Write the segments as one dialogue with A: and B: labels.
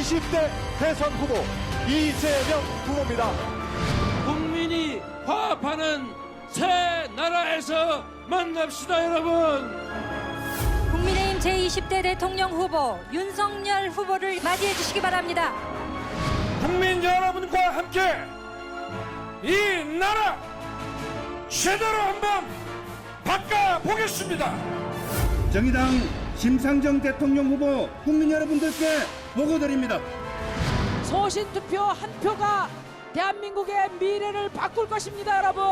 A: 제20대 대선 후보 이재명 후보입니다.
B: 국민이 화합하는 새 나라에서 만납시다, 여러분.
C: 국민의힘 제20대 대통령 후보 윤석열 후보를 맞이해 주시기 바랍니다.
B: 국민 여러분과 함께 이 나라 제대로 한번 바꿔보겠습니다.
D: 정의당 심상정 대통령 후보 국민 여러분들께 보고드립니다.
E: 소신 투표 한 표가 대한민국의 미래를 바꿀 것입니다, 여러분.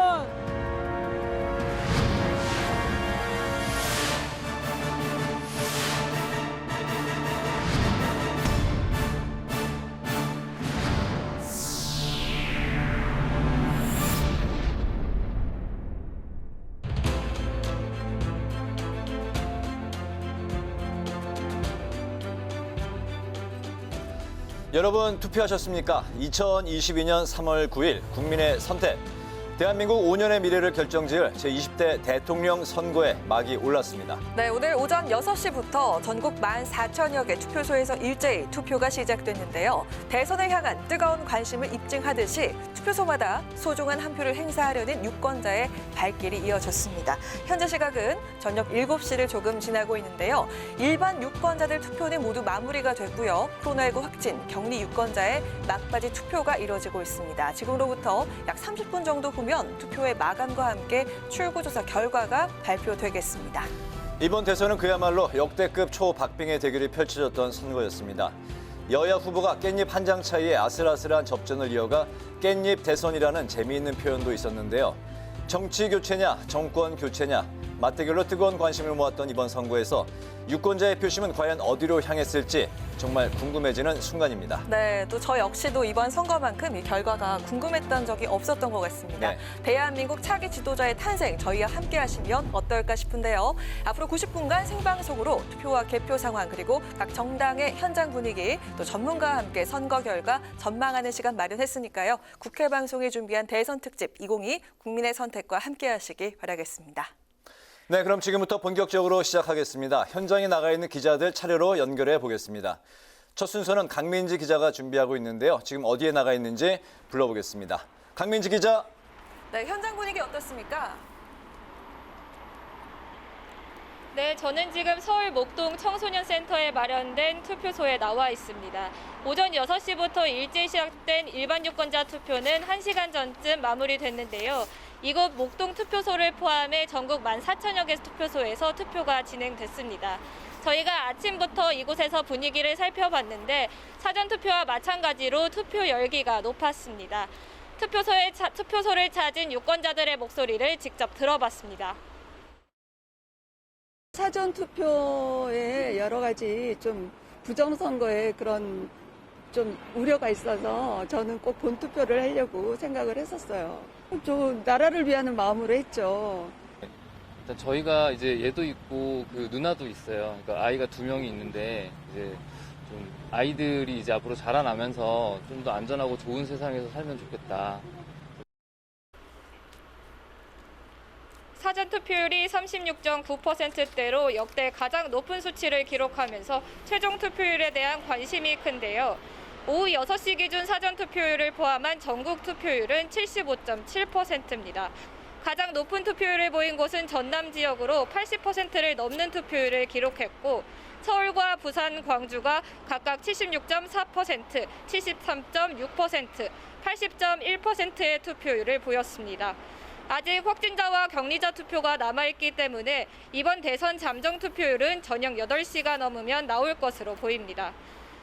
F: 여러분 투표하셨습니까? 2022년 3월 9일 국민의 선택. 대한민국 5년의 미래를 결정지을 제20대 대통령 선거에 막이 올랐습니다.
G: 네, 오늘 오전 6시부터 전국 14,000여 개 투표소에서 일제히 투표가 시작됐는데요. 대선을 향한 뜨거운 관심을 입증하듯이 투표소마다 소중한 한 표를 행사하려는 유권자의 발길이 이어졌습니다. 현재 시각은 저녁 7시를 조금 지나고 있는데요. 일반 유권자들 투표는 모두 마무리가 됐고요. 코로나19 확진, 격리 유권자의 막바지 투표가 이뤄지고 있습니다. 지금으로부터 약 30분 정도 후면 투표의 마감과 함께 출구조사 결과가 발표되겠습니다.
F: 이번 대선은 그야말로 역대급 초박빙의 대결이 펼쳐졌던 선거였습니다. 여야 후보가 깻잎 한 장 차이에 아슬아슬한 접전을 이어가 깻잎 대선이라는 재미있는 표현도 있었는데요. 정치 교체냐, 정권 교체냐, 맞대결로 뜨거운 관심을 모았던 이번 선거에서 유권자의 표심은 과연 어디로 향했을지 정말 궁금해지는 순간입니다.
G: 네, 또 저 역시도 이번 선거만큼 이 결과가 궁금했던 적이 없었던 것 같습니다.
F: 네.
G: 대한민국 차기 지도자의 탄생, 저희와 함께 하시면 어떨까 싶은데요. 앞으로 90분간 생방송으로 투표와 개표 상황, 그리고 각 정당의 현장 분위기, 또 전문가와 함께 선거 결과 전망하는 시간 마련했으니까요. 국회 방송이 준비한 대선 특집 2022 국민의 선택과 함께 하시기 바라겠습니다.
F: 네, 그럼 지금부터 본격적으로 시작하겠습니다. 현장에 나가 있는 기자들 차례로 연결해 보겠습니다. 첫 순서는 강민지 기자가 준비하고 있는데요. 지금 어디에 나가 있는지 불러보겠습니다. 강민지 기자.
G: 네, 현장 분위기 어떻습니까?
H: 네, 저는 지금 서울 목동 청소년센터에 마련된 투표소에 나와 있습니다. 오전 6시부터 일제히 시작된 일반 유권자 투표는 1시간 전쯤 마무리됐는데요. 이곳 목동 투표소를 포함해 전국 14,000여 개 투표소에서 투표가 진행됐습니다. 저희가 아침부터 이곳에서 분위기를 살펴봤는데 사전투표와 마찬가지로 투표 열기가 높았습니다. 투표소를 찾은 유권자들의 목소리를 직접 들어봤습니다.
I: 사전 투표에 여러 가지 좀 부정선거에 그런 좀 우려가 있어서 저는 꼭 본투표를 하려고 생각을 했었어요. 저 나라를 위하는 마음으로 했죠.
J: 일단 저희가 이제 얘도 있고 그 누나도 있어요. 그러니까 아이가 2명이 있는데 이제 좀 아이들이 이제 앞으로 자라나면서 좀 더 안전하고 좋은 세상에서 살면 좋겠다.
H: 사전 투표율이 36.9%대로 역대 가장 높은 수치를 기록하면서 최종 투표율에 대한 관심이 큰데요. 오후 6시 기준 사전 투표율을 포함한 전국 투표율은 75.7%입니다. 가장 높은 투표율을 보인 곳은 전남 지역으로 80%를 넘는 투표율을 기록했고 서울과 부산, 광주가 각각 76.4%, 73.6%, 80.1%의 투표율을 보였습니다. 아직 확진자와 격리자 투표가 남아있기 때문에 이번 대선 잠정 투표율은 저녁 8시가 넘으면 나올 것으로 보입니다.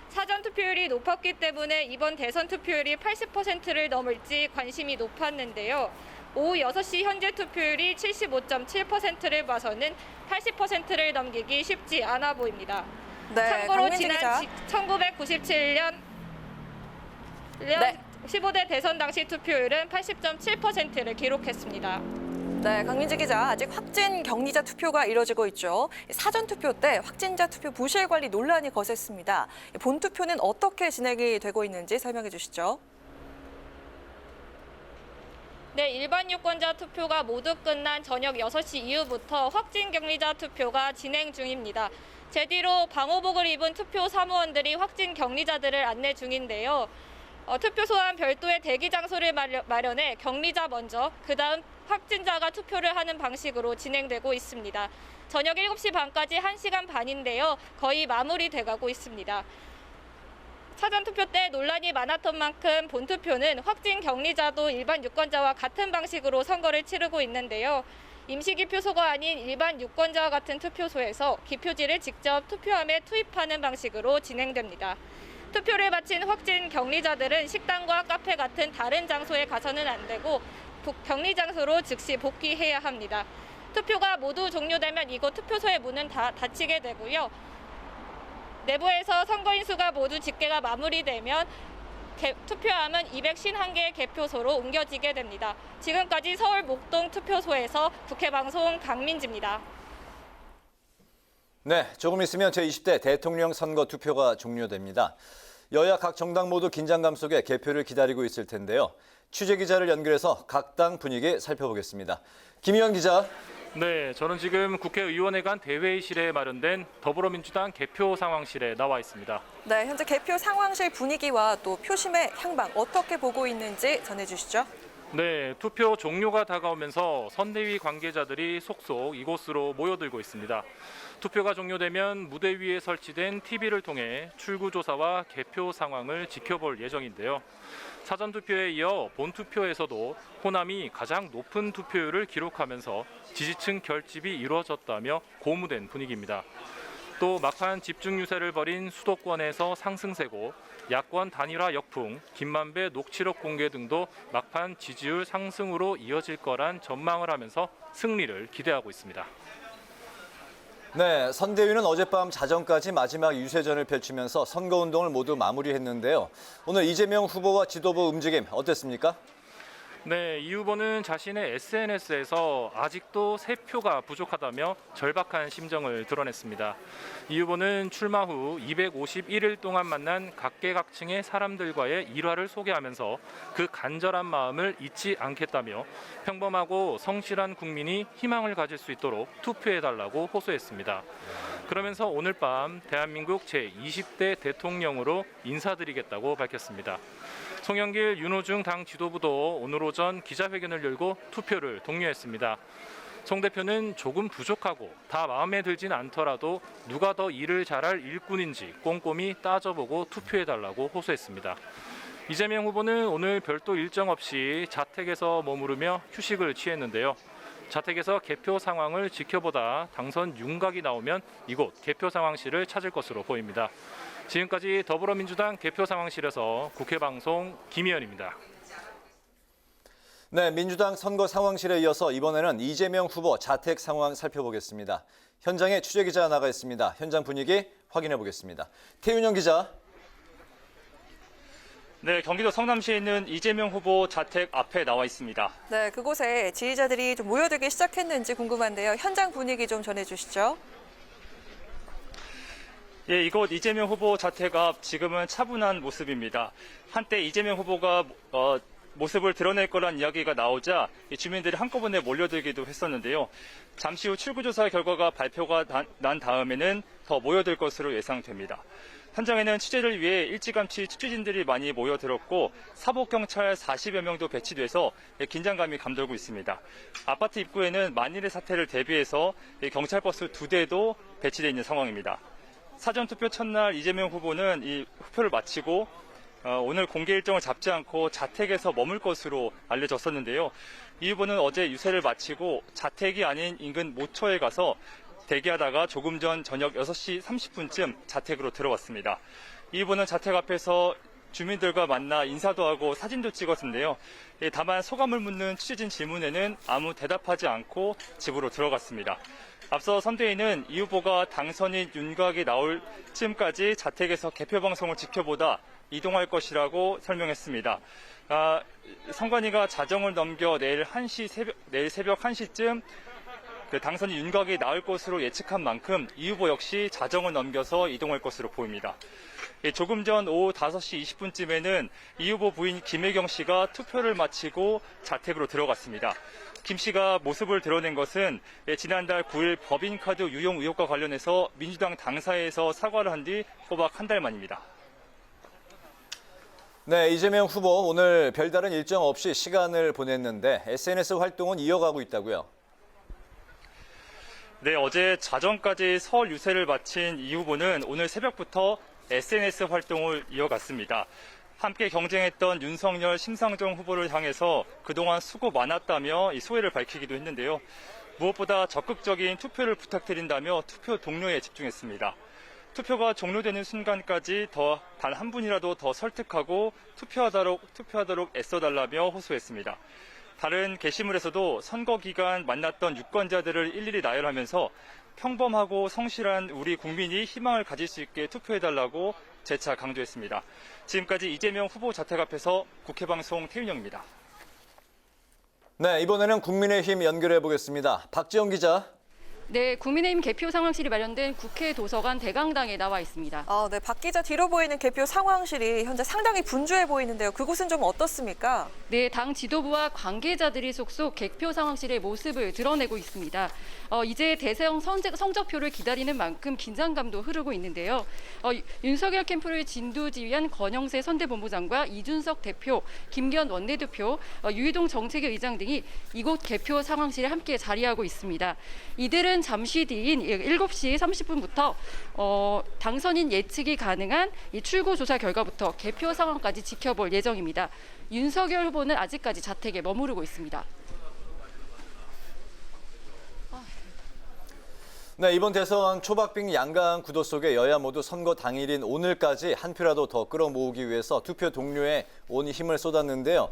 H: 사전 투표율이 높았기 때문에 이번 대선 투표율이 80%를 넘을지 관심이 높았는데요. 오후 6시 현재 투표율이 75.7%를 봐서는 80%를 넘기기 쉽지 않아 보입니다.
G: 네,
H: 참고로 지난 1997년 15대 대선 당시 투표율은 80.7%를 기록했습니다.
G: 네, 강민지 기자, 아직 확진 격리자 투표가 이뤄지고 있죠. 사전 투표 때 확진자 투표 부실 관리 논란이 거셌습니다. 본 투표는 어떻게 진행이 되고 있는지 설명해 주시죠.
H: 네, 일반 유권자 투표가 모두 끝난 저녁 6시 이후부터 확진 격리자 투표가 진행 중입니다. 제 뒤로 방호복을 입은 투표 사무원들이 확진 격리자들을 안내 중인데요. 투표소와 별도의 대기 장소를 마련해 격리자 먼저, 그다음 확진자가 투표를 하는 방식으로 진행되고 있습니다. 저녁 7시 반까지 1시간 반인데요. 거의 마무리돼가고 있습니다. 사전투표 때 논란이 많았던 만큼 본투표는 확진 격리자도 일반 유권자와 같은 방식으로 선거를 치르고 있는데요. 임시기표소가 아닌 일반 유권자와 같은 투표소에서 기표지를 직접 투표함에 투입하는 방식으로 진행됩니다. 투표를 마친 확진 격리자들은 식당과 카페 같은 다른 장소에 가서는 안 되고 격리 장소로 즉시 복귀해야 합니다. 투표가 모두 종료되면 이곳 투표소의 문은 닫히게 되고요. 내부에서 선거인 수가 모두 집계가 마무리되면 투표함은 251개의 개표소로 옮겨지게 됩니다. 지금까지 서울 목동 투표소에서 국회방송 강민지입니다.
F: 네, 조금 있으면 제20대 대통령 선거 투표가 종료됩니다. 여야 각 정당 모두 긴장감 속에 개표를 기다리고 있을 텐데요. 취재기자를 연결해서 각 당 분위기 살펴보겠습니다. 김희연 기자.
K: 네, 저는 지금 국회의원회관 대회의실에 마련된 더불어민주당 개표 상황실에 나와 있습니다.
G: 네, 현재 개표 상황실 분위기와 또 표심의 향방 어떻게 보고 있는지 전해주시죠.
K: 네, 투표 종료가 다가오면서 선대위 관계자들이 속속 이곳으로 모여들고 있습니다. 투표가 종료되면 무대 위에 설치된 TV를 통해 출구조사와 개표 상황을 지켜볼 예정인데요. 사전투표에 이어 본투표에서도 호남이 가장 높은 투표율을 기록하면서 지지층 결집이 이루어졌다며 고무된 분위기입니다. 또 막판 집중 유세를 벌인 수도권에서 상승세고 야권 단일화 역풍, 김만배 녹취록 공개 등도 막판 지지율 상승으로 이어질 거란 전망을 하면서 승리를 기대하고 있습니다.
F: 네, 선대위는 어젯밤 자정까지 마지막 유세전을 펼치면서 선거운동을 모두 마무리했는데요. 오늘 이재명 후보와 지도부 움직임 어땠습니까?
K: 네, 이 후보는 자신의 SNS에서 아직도 3표가 부족하다며 절박한 심정을 드러냈습니다. 이 후보는 출마 후 251일 동안 만난 각계각층의 사람들과의 일화를 소개하면서 그 간절한 마음을 잊지 않겠다며 평범하고 성실한 국민이 희망을 가질 수 있도록 투표해달라고 호소했습니다. 그러면서 오늘 밤 대한민국 제20대 대통령으로 인사드리겠다고 밝혔습니다. 송영길, 윤호중 당 지도부도 오늘 오전 기자회견을 열고 투표를 독려했습니다. 송 대표는 조금 부족하고 다 마음에 들진 않더라도 누가 더 일을 잘할 일꾼인지 꼼꼼히 따져보고 투표해달라고 호소했습니다. 이재명 후보는 오늘 별도 일정 없이 자택에서 머무르며 휴식을 취했는데요. 자택에서 개표 상황을 지켜보다 당선 윤곽이 나오면 이곳 개표 상황실을 찾을 것으로 보입니다. 지금까지 더불어민주당 개표 상황실에서 국회방송 김희연입니다.
F: 네, 민주당 선거 상황실에 이어서 이번에는 이재명 후보 자택 상황 살펴보겠습니다. 현장에 취재기자 나가 있습니다. 현장 분위기 확인해 보겠습니다. 태윤영 기자.
L: 네, 경기도 성남시에 있는 이재명 후보 자택 앞에 나와 있습니다.
G: 네, 그곳에 지지자들이 좀 모여들기 시작했는지 궁금한데요. 현장 분위기 좀 전해주시죠.
L: 예, 이곳 이재명 후보 자택 앞 지금은 차분한 모습입니다. 한때 이재명 후보가 모습을 드러낼 거란 이야기가 나오자 주민들이 한꺼번에 몰려들기도 했었는데요. 잠시 후 출구조사 결과가 발표가 난 다음에는 더 모여들 것으로 예상됩니다. 현장에는 취재를 위해 일찌감치 취재진들이 많이 모여들었고 사복경찰 40여 명도 배치돼서 긴장감이 감돌고 있습니다. 아파트 입구에는 만일의 사태를 대비해서 경찰버스 2대도 배치되어 있는 상황입니다. 사전투표 첫날 이재명 후보는 이 투표를 마치고 오늘 공개 일정을 잡지 않고 자택에서 머물 것으로 알려졌었는데요. 이 후보는 어제 유세를 마치고 자택이 아닌 인근 모처에 가서 대기하다가 조금 전 저녁 6시 30분쯤 자택으로 들어왔습니다. 이 후보는 자택 앞에서 주민들과 만나 인사도 하고 사진도 찍었는데요. 다만 소감을 묻는 취재진 질문에는 아무 대답하지 않고 집으로 들어갔습니다. 앞서 선대위는 이 후보가 당선인 윤곽이 나올 즈음까지 자택에서 개표 방송을 지켜보다 이동할 것이라고 설명했습니다. 선관위가 자정을 넘겨 내일 새벽 1시쯤 당선인 윤곽이 나올 것으로 예측한 만큼 이 후보 역시 자정을 넘겨서 이동할 것으로 보입니다. 조금 전 오후 5시 20분쯤에는 이 후보 부인 김혜경 씨가 투표를 마치고 자택으로 들어갔습니다. 김 씨가 모습을 드러낸 것은 지난달 9일 법인카드 유용 의혹과 관련해서 민주당 당사에서 사과를 한 뒤 꼬박 한 달 만입니다.
F: 네, 이재명 후보 오늘 별다른 일정 없이 시간을 보냈는데 SNS 활동은 이어가고 있다고요?
L: 네, 어제 자정까지 서울 유세를 마친 이 후보는 오늘 새벽부터 SNS 활동을 이어갔습니다. 함께 경쟁했던 윤석열, 심상정 후보를 향해서 그동안 수고 많았다며 이 소회를 밝히기도 했는데요. 무엇보다 적극적인 투표를 부탁드린다며 투표 동료에 집중했습니다. 투표가 종료되는 순간까지 단 한 분이라도 더 설득하고 투표하도록 애써달라며 호소했습니다. 다른 게시물에서도 선거 기간 만났던 유권자들을 일일이 나열하면서 평범하고 성실한 우리 국민이 희망을 가질 수 있게 투표해달라고 재차 강조했습니다. 지금까지 이재명 후보 자택 앞에서 국회방송 태윤영입니다.
F: 네, 이번에는 국민의힘 연결해 보겠습니다. 박지영 기자.
M: 네, 국민의힘 개표 상황실이 마련된 국회 도서관 대강당에 나와 있습니다.
G: 네, 박 기자 뒤로 보이는 개표 상황실이 현재 상당히 분주해 보이는데요. 그곳은 좀 어떻습니까?
M: 네, 당 지도부와 관계자들이 속속 개표 상황실의 모습을 드러내고 있습니다. 이제 대세형 성적표를 기다리는 만큼 긴장감도 흐르고 있는데요. 윤석열 캠프를 진두지휘한 권영세 선대본부장과 이준석 대표, 김기현 원내대표, 유희동 정책위 의장 등이 이곳 개표 상황실에 함께 자리하고 있습니다. 이들은 잠시 뒤인 7시 30분부터 당선인 예측이 가능한 이 출구 조사 결과부터 개표 상황까지 지켜볼 예정입니다. 윤석열 후보는 아직까지 자택에 머무르고 있습니다.
F: 네, 이번 대선 초박빙 양강 구도 속에 여야 모두 선거 당일인 오늘까지 한 표라도 더 끌어모으기 위해서 투표 동료에 온 힘을 쏟았는데요.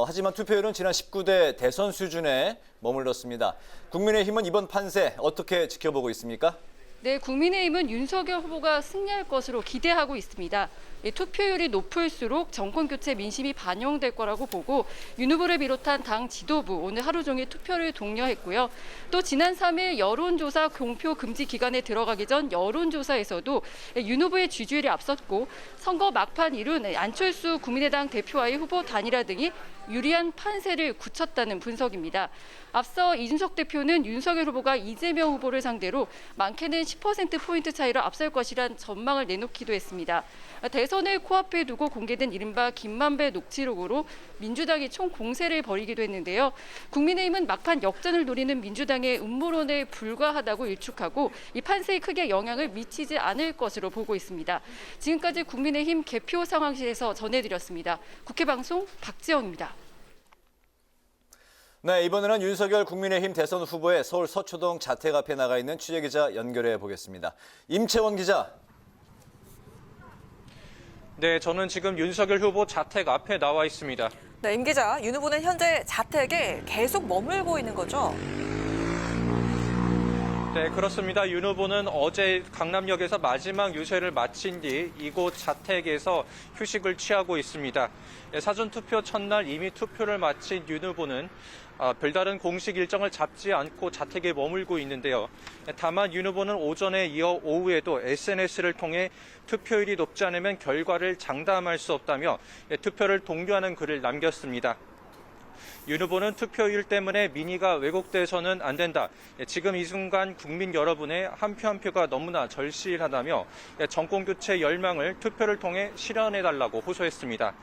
F: 하지만 투표율은 지난 19대 대선 수준에 머물렀습니다. 국민의힘은 이번 판세 어떻게 지켜보고 있습니까?
M: 네, 국민의힘은 윤석열 후보가 승리할 것으로 기대하고 있습니다. 투표율이 높을수록 정권교체 민심이 반영될 거라고 보고 윤 후보를 비롯한 당 지도부 오늘 하루 종일 투표를 독려했고요. 또 지난 3일 여론조사 공표 금지 기간에 들어가기 전 여론조사에서도 윤 후보의 지지율이 앞섰고 선거 막판 이룬 안철수 국민의당 대표와의 후보 단일화 등이 유리한 판세를 굳혔다는 분석입니다. 앞서 이준석 대표는 윤석열 후보가 이재명 후보를 상대로 많게는 10%포인트 차이로 앞설 것이란 전망을 내놓기도 했습니다. 대선을 코앞에 두고 공개된 이른바 김만배 녹취록으로 민주당이 총 공세를 벌이기도 했는데요. 국민의힘은 막판 역전을 노리는 민주당의 음모론에 불과하다고 일축하고 이 판세에 크게 영향을 미치지 않을 것으로 보고 있습니다. 지금까지 국민의힘 개표 상황실에서 전해드렸습니다. 국회방송 박지영입니다.
F: 네, 이번에는 윤석열 국민의힘 대선 후보의 서울 서초동 자택 앞에 나가 있는 취재기자 연결해 보겠습니다. 임채원 기자.
N: 네, 저는 지금 윤석열 후보 자택 앞에 나와 있습니다.
G: 네, 임 기자, 윤 후보는 현재 자택에 계속 머물고 있는 거죠?
N: 네, 그렇습니다. 윤 후보는 어제 강남역에서 마지막 유세를 마친 뒤 이곳 자택에서 휴식을 취하고 있습니다. 사전투표 첫날 이미 투표를 마친 윤 후보는 별다른 공식 일정을 잡지 않고 자택에 머물고 있는데요. 다만 윤 후보는 오전에 이어 오후에도 SNS를 통해 투표율이 높지 않으면 결과를 장담할 수 없다며 투표를 독려하는 글을 남겼습니다. 윤 후보는 투표율 때문에 민의가 왜곡돼서는 안 된다. 지금 이 순간 국민 여러분의 한 표 한 표가 너무나 절실하다며 정권교체 열망을 투표를 통해 실현해달라고 호소했습니다.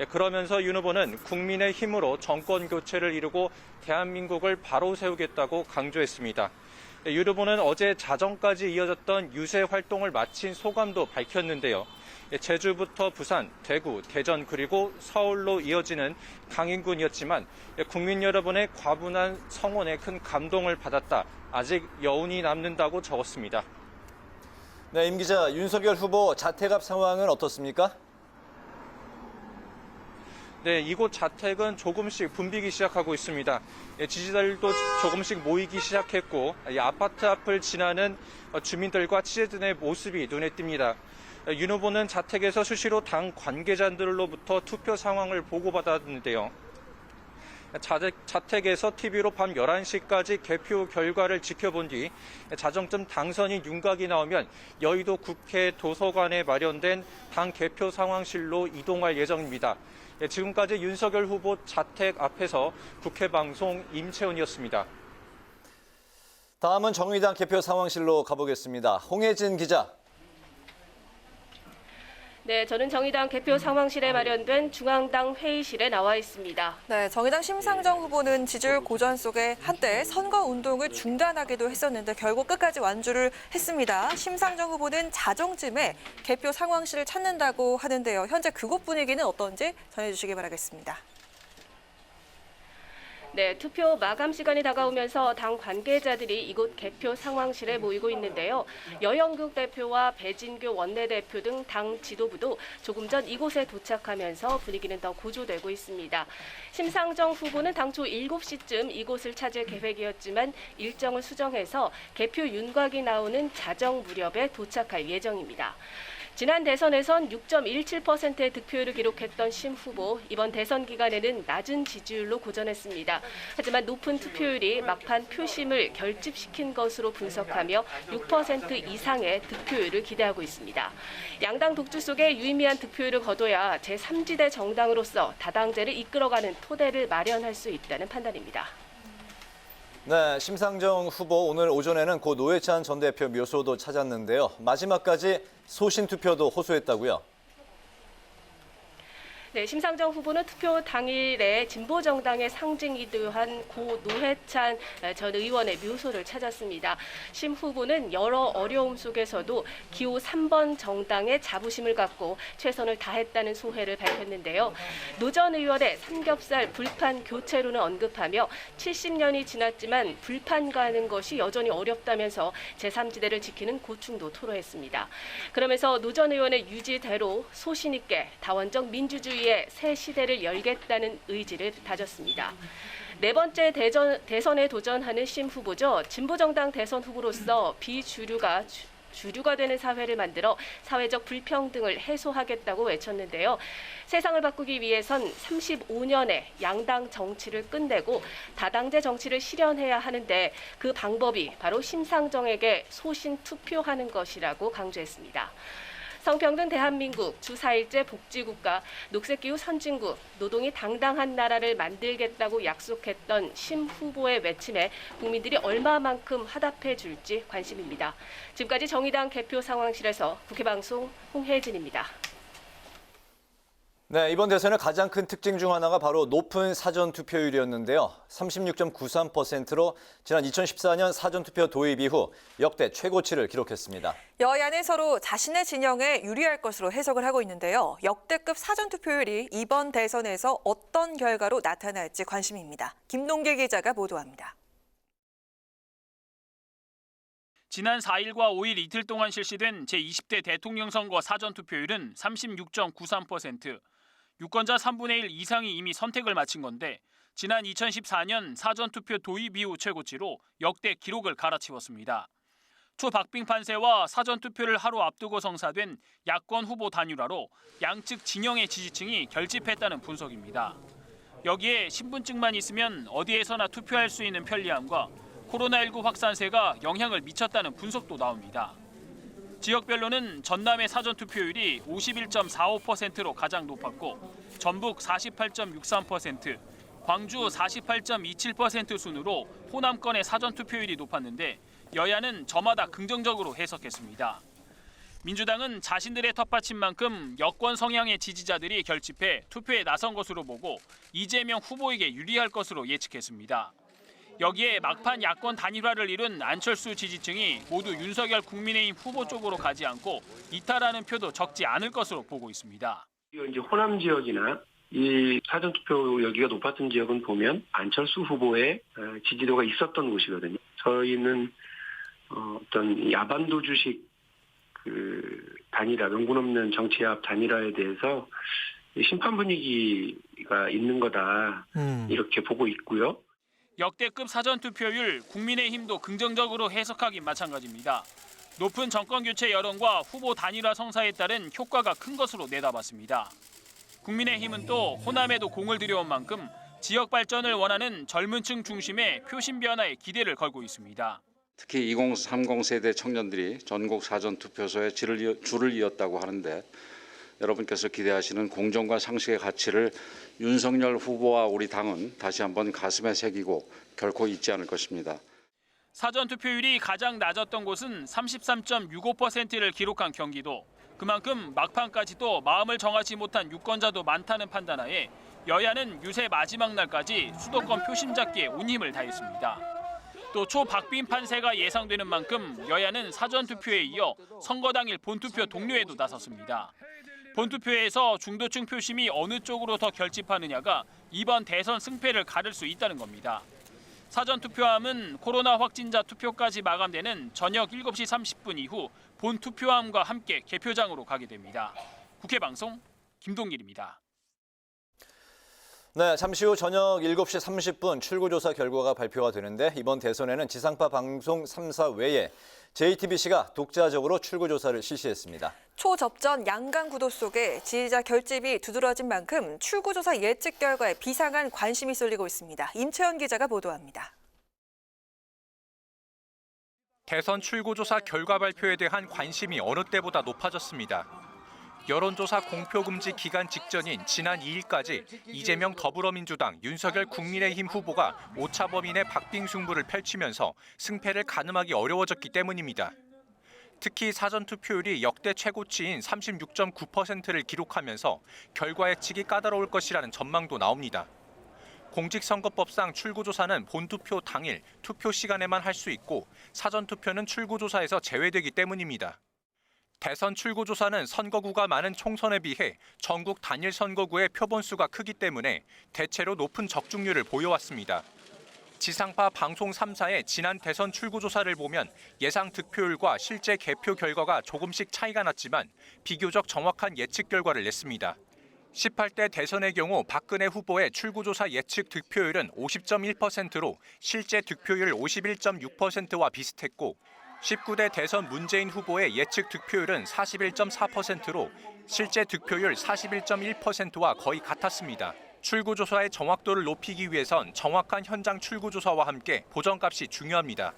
N: 그러면서 윤 후보는 국민의 힘으로 정권교체를 이루고 대한민국을 바로 세우겠다고 강조했습니다. 윤 후보는 어제 자정까지 이어졌던 유세 활동을 마친 소감도 밝혔는데요. 제주부터 부산, 대구, 대전 그리고 서울로 이어지는 강인군이었지만 국민 여러분의 과분한 성원에 큰 감동을 받았다. 아직 여운이 남는다고 적었습니다.
F: 네, 임 기자, 윤석열 후보 자택 앞 상황은 어떻습니까?
N: 네, 이곳 자택은 조금씩 붐비기 시작하고 있습니다. 지지자들도 조금씩 모이기 시작했고 아파트 앞을 지나는 주민들과 취재진의 모습이 눈에 띕니다. 윤 후보는 자택에서 수시로 당 관계자들로부터 투표 상황을 보고받았는데요. 자택에서 TV로 밤 11시까지 개표 결과를 지켜본 뒤 자정쯤 당선인 윤곽이 나오면 여의도 국회 도서관에 마련된 당 개표 상황실로 이동할 예정입니다. 지금까지 윤석열 후보 자택 앞에서 국회 방송 임채원이었습니다.
F: 다음은 정의당 개표 상황실로 가보겠습니다. 홍혜진 기자.
M: 네, 저는 정의당 개표 상황실에 마련된 중앙당 회의실에 나와 있습니다.
G: 네, 정의당 심상정 후보는 지지율 고전 속에 한때 선거 운동을 중단하기도 했었는데 결국 끝까지 완주를 했습니다. 심상정 후보는 자정쯤에 개표 상황실을 찾는다고 하는데요. 현재 그곳 분위기는 어떤지 전해주시기 바라겠습니다.
M: 네, 투표 마감 시간이 다가오면서 당 관계자들이 이곳 개표 상황실에 모이고 있는데요. 여영국 대표와 배진교 원내대표 등 당 지도부도 조금 전 이곳에 도착하면서 분위기는 더 고조되고 있습니다. 심상정 후보는 당초 7시쯤 이곳을 찾을 계획이었지만 일정을 수정해서 개표 윤곽이 나오는 자정 무렵에 도착할 예정입니다. 지난 대선에선 6.17%의 득표율을 기록했던 심 후보, 이번 대선 기간에는 낮은 지지율로 고전했습니다. 하지만 높은 투표율이 막판 표심을 결집시킨 것으로 분석하며 6% 이상의 득표율을 기대하고 있습니다. 양당 독주 속에 유의미한 득표율을 거둬야 제3지대 정당으로서 다당제를 이끌어가는 토대를 마련할 수 있다는 판단입니다.
F: 네, 심상정 후보 오늘 오전에는 고 노회찬 전 대표 묘소도 찾았는데요. 마지막까지 소신 투표도 호소했다고요?
M: 네, 심상정 후보는 투표 당일에 진보정당의 상징이기도 한 고 노회찬 전 의원의 묘소를 찾았습니다. 심 후보는 여러 어려움 속에서도 기호 3번 정당의 자부심을 갖고 최선을 다했다는 소회를 밝혔는데요. 노 전 의원의 삼겹살 불판 교체로는 언급하며 70년이 지났지만 불판 가는 것이 여전히 어렵다면서 제3지대를 지키는 고충도 토로했습니다. 그러면서 노 전 의원의 유지대로 소신 있게 다원적 민주주의 새 시대를 열겠다는 의지를 다졌습니다. 네 번째 대선에 도전하는 심 후보죠. 진보정당 대선 후보로서 비주류가 주류가 되는 사회를 만들어 사회적 불평등을 해소하겠다고 외쳤는데요. 세상을 바꾸기 위해선 35년의 양당 정치를 끝내고 다당제 정치를 실현해야 하는데 그 방법이 바로 심상정에게 소신 투표하는 것이라고 강조했습니다. 성평등 대한민국, 주 4일제 복지국가, 녹색기후 선진국, 노동이 당당한 나라를 만들겠다고 약속했던 심 후보의 외침에 국민들이 얼마만큼 화답해 줄지 관심입니다. 지금까지 정의당 개표 상황실에서 국회방송 홍혜진입니다.
F: 네, 이번 대선의 가장 큰 특징 중 하나가 바로 높은 사전투표율이었는데요. 36.93%로 지난 2014년 사전투표 도입 이후 역대 최고치를 기록했습니다.
G: 여야는 서로 자신의 진영에 유리할 것으로 해석을 하고 있는데요. 역대급 사전투표율이 이번 대선에서 어떤 결과로 나타날지 관심입니다. 김동길 기자가 보도합니다.
O: 지난 4일과 5일 이틀 동안 실시된 제20대 대통령 선거 사전투표율은 36.93%. 유권자 3분의 1 이상이 이미 선택을 마친 건데 지난 2014년 사전투표 도입 이후 최고치로 역대 기록을 갈아치웠습니다. 초박빙 판세와 사전투표를 하루 앞두고 성사된 야권 후보 단일화로 양측 진영의 지지층이 결집했다는 분석입니다. 여기에 신분증만 있으면 어디에서나 투표할 수 있는 편리함과 코로나19 확산세가 영향을 미쳤다는 분석도 나옵니다. 지역별로는 전남의 사전투표율이 51.45%로 가장 높았고 전북 48.63%, 광주 48.27% 순으로 호남권의 사전투표율이 높았는데 여야는 저마다 긍정적으로 해석했습니다. 민주당은 자신들의 텃밭인 만큼 여권 성향의 지지자들이 결집해 투표에 나선 것으로 보고 이재명 후보에게 유리할 것으로 예측했습니다. 여기에 막판 야권 단일화를 이룬 안철수 지지층이 모두 윤석열 국민의힘 후보 쪽으로 가지 않고 이탈하는 표도 적지 않을 것으로 보고 있습니다.
P: 이제 호남 지역이나 이 사전투표 여기가 높았던 지역은 보면 안철수 후보의 지지도가 있었던 곳이거든요. 저희는 어떤 야반도주식 단일화, 명분 없는 정치합 단일화에 대해서 심판 분위기가 있는 거다 이렇게 보고 있고요.
O: 역대급 사전투표율 국민의힘도 긍정적으로 해석하긴 마찬가지입니다. 높은 정권교체 여론과 후보 단일화 성사에 따른 효과가 큰 것으로 내다봤습니다. 국민의힘은 또 호남에도 공을 들여온 만큼 지역 발전을 원하는 젊은 층 중심의 표심 변화에 기대를 걸고 있습니다.
Q: 특히 2030 세대 청년들이 전국 사전투표소에 줄을 이었다고 하는데 여러분께서 기대하시는 공정과 상식의 가치를 윤석열 후보와 우리 당은 다시 한번 가슴에 새기고 결코 잊지 않을 것입니다.
O: 사전투표율이 가장 낮았던 곳은 33.65%를 기록한 경기도. 그만큼 막판까지도 마음을 정하지 못한 유권자도 많다는 판단하에 여야는 유세 마지막 날까지 수도권 표심 잡기에 온 힘을 다했습니다. 또 초박빙 판세가 예상되는 만큼 여야는 사전투표에 이어 선거 당일 본투표 독려에도 나섰습니다. 본투표에서 중도층 표심이 어느 쪽으로 더 결집하느냐가 이번 대선 승패를 가를 수 있다는 겁니다. 사전투표함은 코로나 확진자 투표까지 마감되는 저녁 7시 30분 이후 본투표함과 함께 개표장으로 가게 됩니다. 국회방송 김동길입니다.
F: 네, 잠시 후 저녁 7시 30분 출구조사 결과가 발표가 되는데 이번 대선에는 지상파 방송 3사 외에 JTBC가 독자적으로 출구조사를 실시했습니다.
G: 초접전 양강 구도 속에 지지자 결집이 두드러진 만큼 출구조사 예측 결과에 비상한 관심이 쏠리고 있습니다. 임채연 기자가 보도합니다.
R: 대선 출구조사 결과 발표에 대한 관심이 어느 때보다 높아졌습니다. 여론조사 공표금지 기간 직전인 지난 2일까지 이재명 더불어민주당, 윤석열 국민의힘 후보가 오차 범인의 박빙 승부를 펼치면서 승패를 가늠하기 어려워졌기 때문입니다. 특히 사전투표율이 역대 최고치인 36.9%를 기록하면서 결과 예측이 까다로울 것이라는 전망도 나옵니다. 공직선거법상 출구조사는 본투표 당일 투표 시간에만 할 수 있고 사전투표는 출구조사에서 제외되기 때문입니다. 대선 출구조사는 선거구가 많은 총선에 비해 전국 단일 선거구의 표본수가 크기 때문에 대체로 높은 적중률을 보여왔습니다. 지상파 방송 3사의 지난 대선 출구조사를 보면 예상 득표율과 실제 개표 결과가 조금씩 차이가 났지만 비교적 정확한 예측 결과를 냈습니다. 18대 대선의 경우 박근혜 후보의 출구조사 예측 득표율은 50.1%로 실제 득표율 51.6%와 비슷했고 19대 대선 문재인 후보의 예측 득표율은 41.4%로 실제 득표율 41.1%와 거의 같았습니다. 출구조사의 정확도를 높이기 위해선 정확한 현장 출구조사와 함께 보정값이 중요합니다.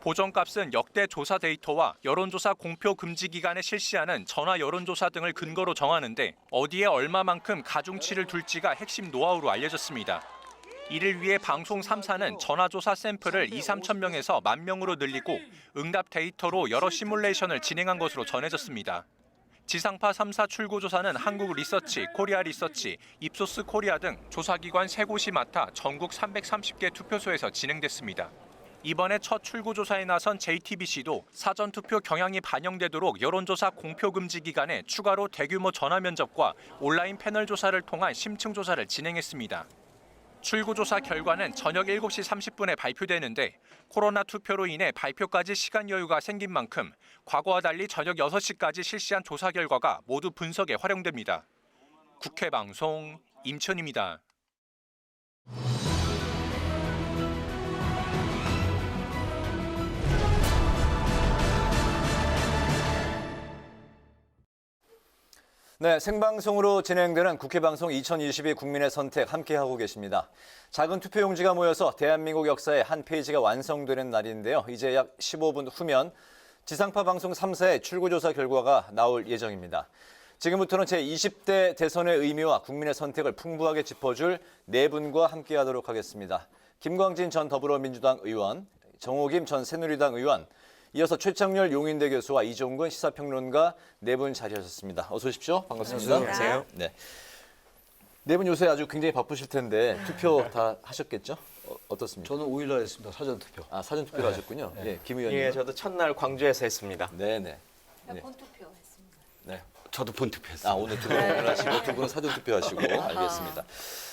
R: 보정값은 역대 조사 데이터와 여론조사 공표 금지 기간에 실시하는 전화 여론조사 등을 근거로 정하는데 어디에 얼마만큼 가중치를 둘지가 핵심 노하우로 알려졌습니다. 이를 위해 방송 3사는 전화조사 샘플을 2~3천 명에서 10,000명으로 늘리고 응답 데이터로 여러 시뮬레이션을 진행한 것으로 전해졌습니다. 지상파 3사 출구조사는 한국리서치, 코리아리서치, 입소스 코리아 등 조사기관 3곳이 맡아 전국 330개 투표소에서 진행됐습니다. 이번에 첫 출구조사에 나선 JTBC도 사전투표 경향이 반영되도록 여론조사 공표 금지 기간에 추가로 대규모 전화 면접과 온라인 패널 조사를 통한 심층 조사를 진행했습니다. 출구조사 결과는 저녁 7시 30분에 발표되는데 코로나 투표로 인해 발표까지 시간 여유가 생긴 만큼 과거와 달리 저녁 6시까지 실시한 조사 결과가 모두 분석에 활용됩니다. 국회방송 임천입니다.
F: 네, 생방송으로 진행되는 국회방송 2022 국민의 선택 함께하고 계십니다. 작은 투표용지가 모여서 대한민국 역사의 한 페이지가 완성되는 날인데요. 이제 약 15분 후면 지상파 방송 3사의 출구조사 결과가 나올 예정입니다. 지금부터는 제20대 대선의 의미와 국민의 선택을 풍부하게 짚어줄 네 분과 함께하도록 하겠습니다. 김광진 전 더불어민주당 의원, 정호김 전 새누리당 의원, 이어서 최창렬 용인대 교수와 이종근 시사평론가 네 분 자리하셨습니다. 어서 오십시오. 반갑습니다.
S: 안녕하세요.
F: 네. 네 분 요새 아주 굉장히 바쁘실 텐데 투표 다 하셨겠죠? 어떻습니까?
S: 저는 5일 날 했습니다. 사전투표.
F: 아, 사전투표를
S: 네.
F: 하셨군요.
S: 네.
F: 예, 김 의원님.
S: 예, 저도 첫날 광주에서 했습니다.
F: 네네.
C: 본투표 했습니다.
F: 네.
S: 저도 본투표 했습니다.
F: 아, 오늘 두 분을 하시고 두 분은 사전투표 하시고 알겠습니다.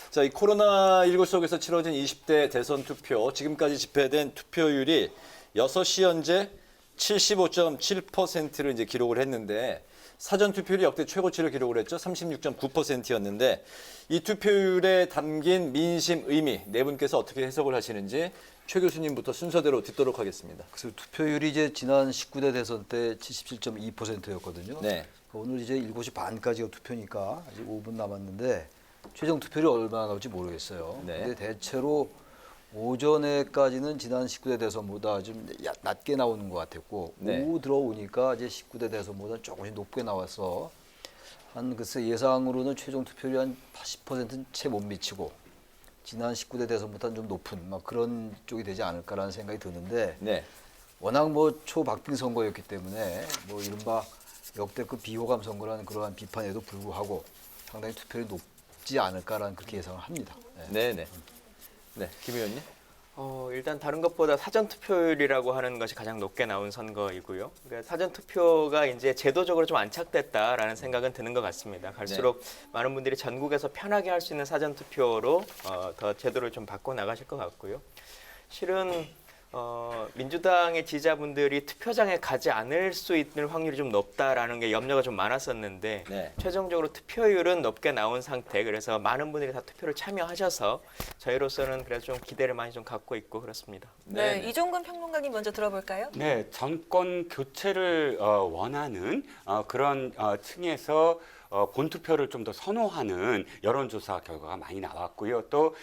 F: 자, 이 코로나19 속에서 치러진 20대 대선 투표, 지금까지 집계된 투표율이 6시 현재 75.7%를 이제 기록을 했는데 사전 투표율이 역대 최고치를 기록을 했죠. 36.9%였는데 이 투표율에 담긴 민심 의미 네 분께서 어떻게 해석을 하시는지 최 교수님부터 순서대로 듣도록 하겠습니다.
S: 그래서 투표율이 이제 지난 19대 대선 때 77.2%였거든요.
F: 네.
S: 오늘 이제 7시 반까지가 투표니까 아직 5분 남았는데 최종 투표율이 얼마나 나올지 모르겠어요.
F: 네.
S: 근데 대체로 오전에까지는 지난 19대 대선보다 좀 낮게 나오는 것 같았고
F: 네.
S: 오후 들어오니까 이제 19대 대선보다 조금씩 높게 나와서 한 글쎄 예상으로는 최종 투표율이 한 80%는 채 못 미치고 지난 19대 대선보다는 좀 높은 막 그런 쪽이 되지 않을까라는 생각이 드는데
F: 네.
S: 워낙 뭐 초박빙 선거였기 때문에 뭐 이른바 역대급 비호감 선거라는 그러한 비판에도 불구하고 상당히 투표율이 높지 않을까라는 그렇게 예상을 합니다.
F: 네, 네. 네, 김 의원님.
T: 일단 다른 것보다 사전 투표율이라고 하는 것이 가장 높게 나온 선거이고요. 그러니까 사전 투표가 이제 제도적으로 좀 안착됐다라는 생각은 드는 것 같습니다. 갈수록 많은 분들이 전국에서 편하게 할 수 있는 사전 투표로 더 제도를 좀 바꿔 나가실 것 같고요. 실은 민주당의 지지자분들이 투표장에 가지 않을 수 있는 확률이 좀 높다라는 게 염려가 좀 많았었는데 최종적으로 투표율은 높게 나온 상태. 그래서 많은 분들이 다 투표를 참여하셔서 저희로서는 그래서 좀 기대를 많이 좀 갖고 있고 그렇습니다.
G: 네, 이종근 평론가님 먼저 들어볼까요?
U: 네, 정권 교체를 원하는 그런 층에서 본투표를 좀 더 선호하는 여론조사 결과가 많이 나왔고요. 또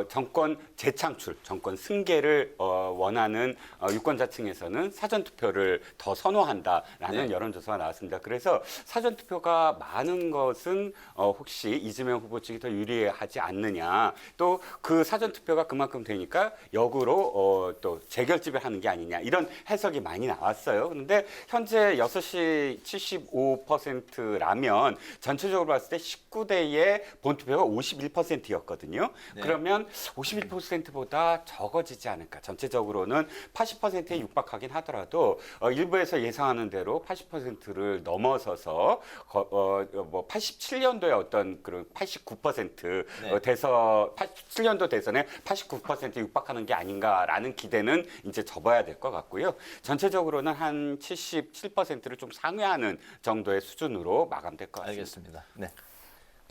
U: 정권 재창출, 정권 승계를 원하는 유권자층에서는 사전투표를 더 선호한다라는 여론조사가 나왔습니다. 그래서 사전투표가 많은 것은 혹시 이재명 후보 측이 더 유리하지 않느냐. 또 그 사전투표가 그만큼 되니까 역으로 또 재결집을 하는 게 아니냐. 이런 해석이 많이 나왔어요. 그런데 현재 6시 75%라면 전체적으로 봤을 때 19대의 본투표가 51%였거든요.
F: 네.
U: 그러면 51%보다 적어지지 않을까. 전체적으로는 80%에 육박하긴 하더라도 일부에서 예상하는 대로 80%를 넘어서서 뭐 87년도에 어떤 그런 89% 대선 87년도 대선에 89%에 육박하는 게 아닌가라는 기대는 이제 접어야 될 것 같고요. 전체적으로는 한 77%를 좀 상회하는 정도의 수준으로 마감될 것 같습니다.
F: 알겠습니다. 네.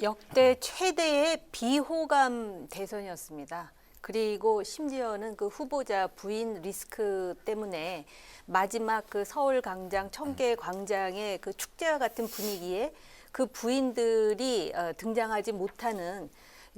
V: 역대 최대의 비호감 대선이었습니다. 그리고 심지어는 그 후보자 부인 리스크 때문에 마지막 그 서울 광장, 청계 광장의 그 축제와 같은 분위기에 그 부인들이 등장하지 못하는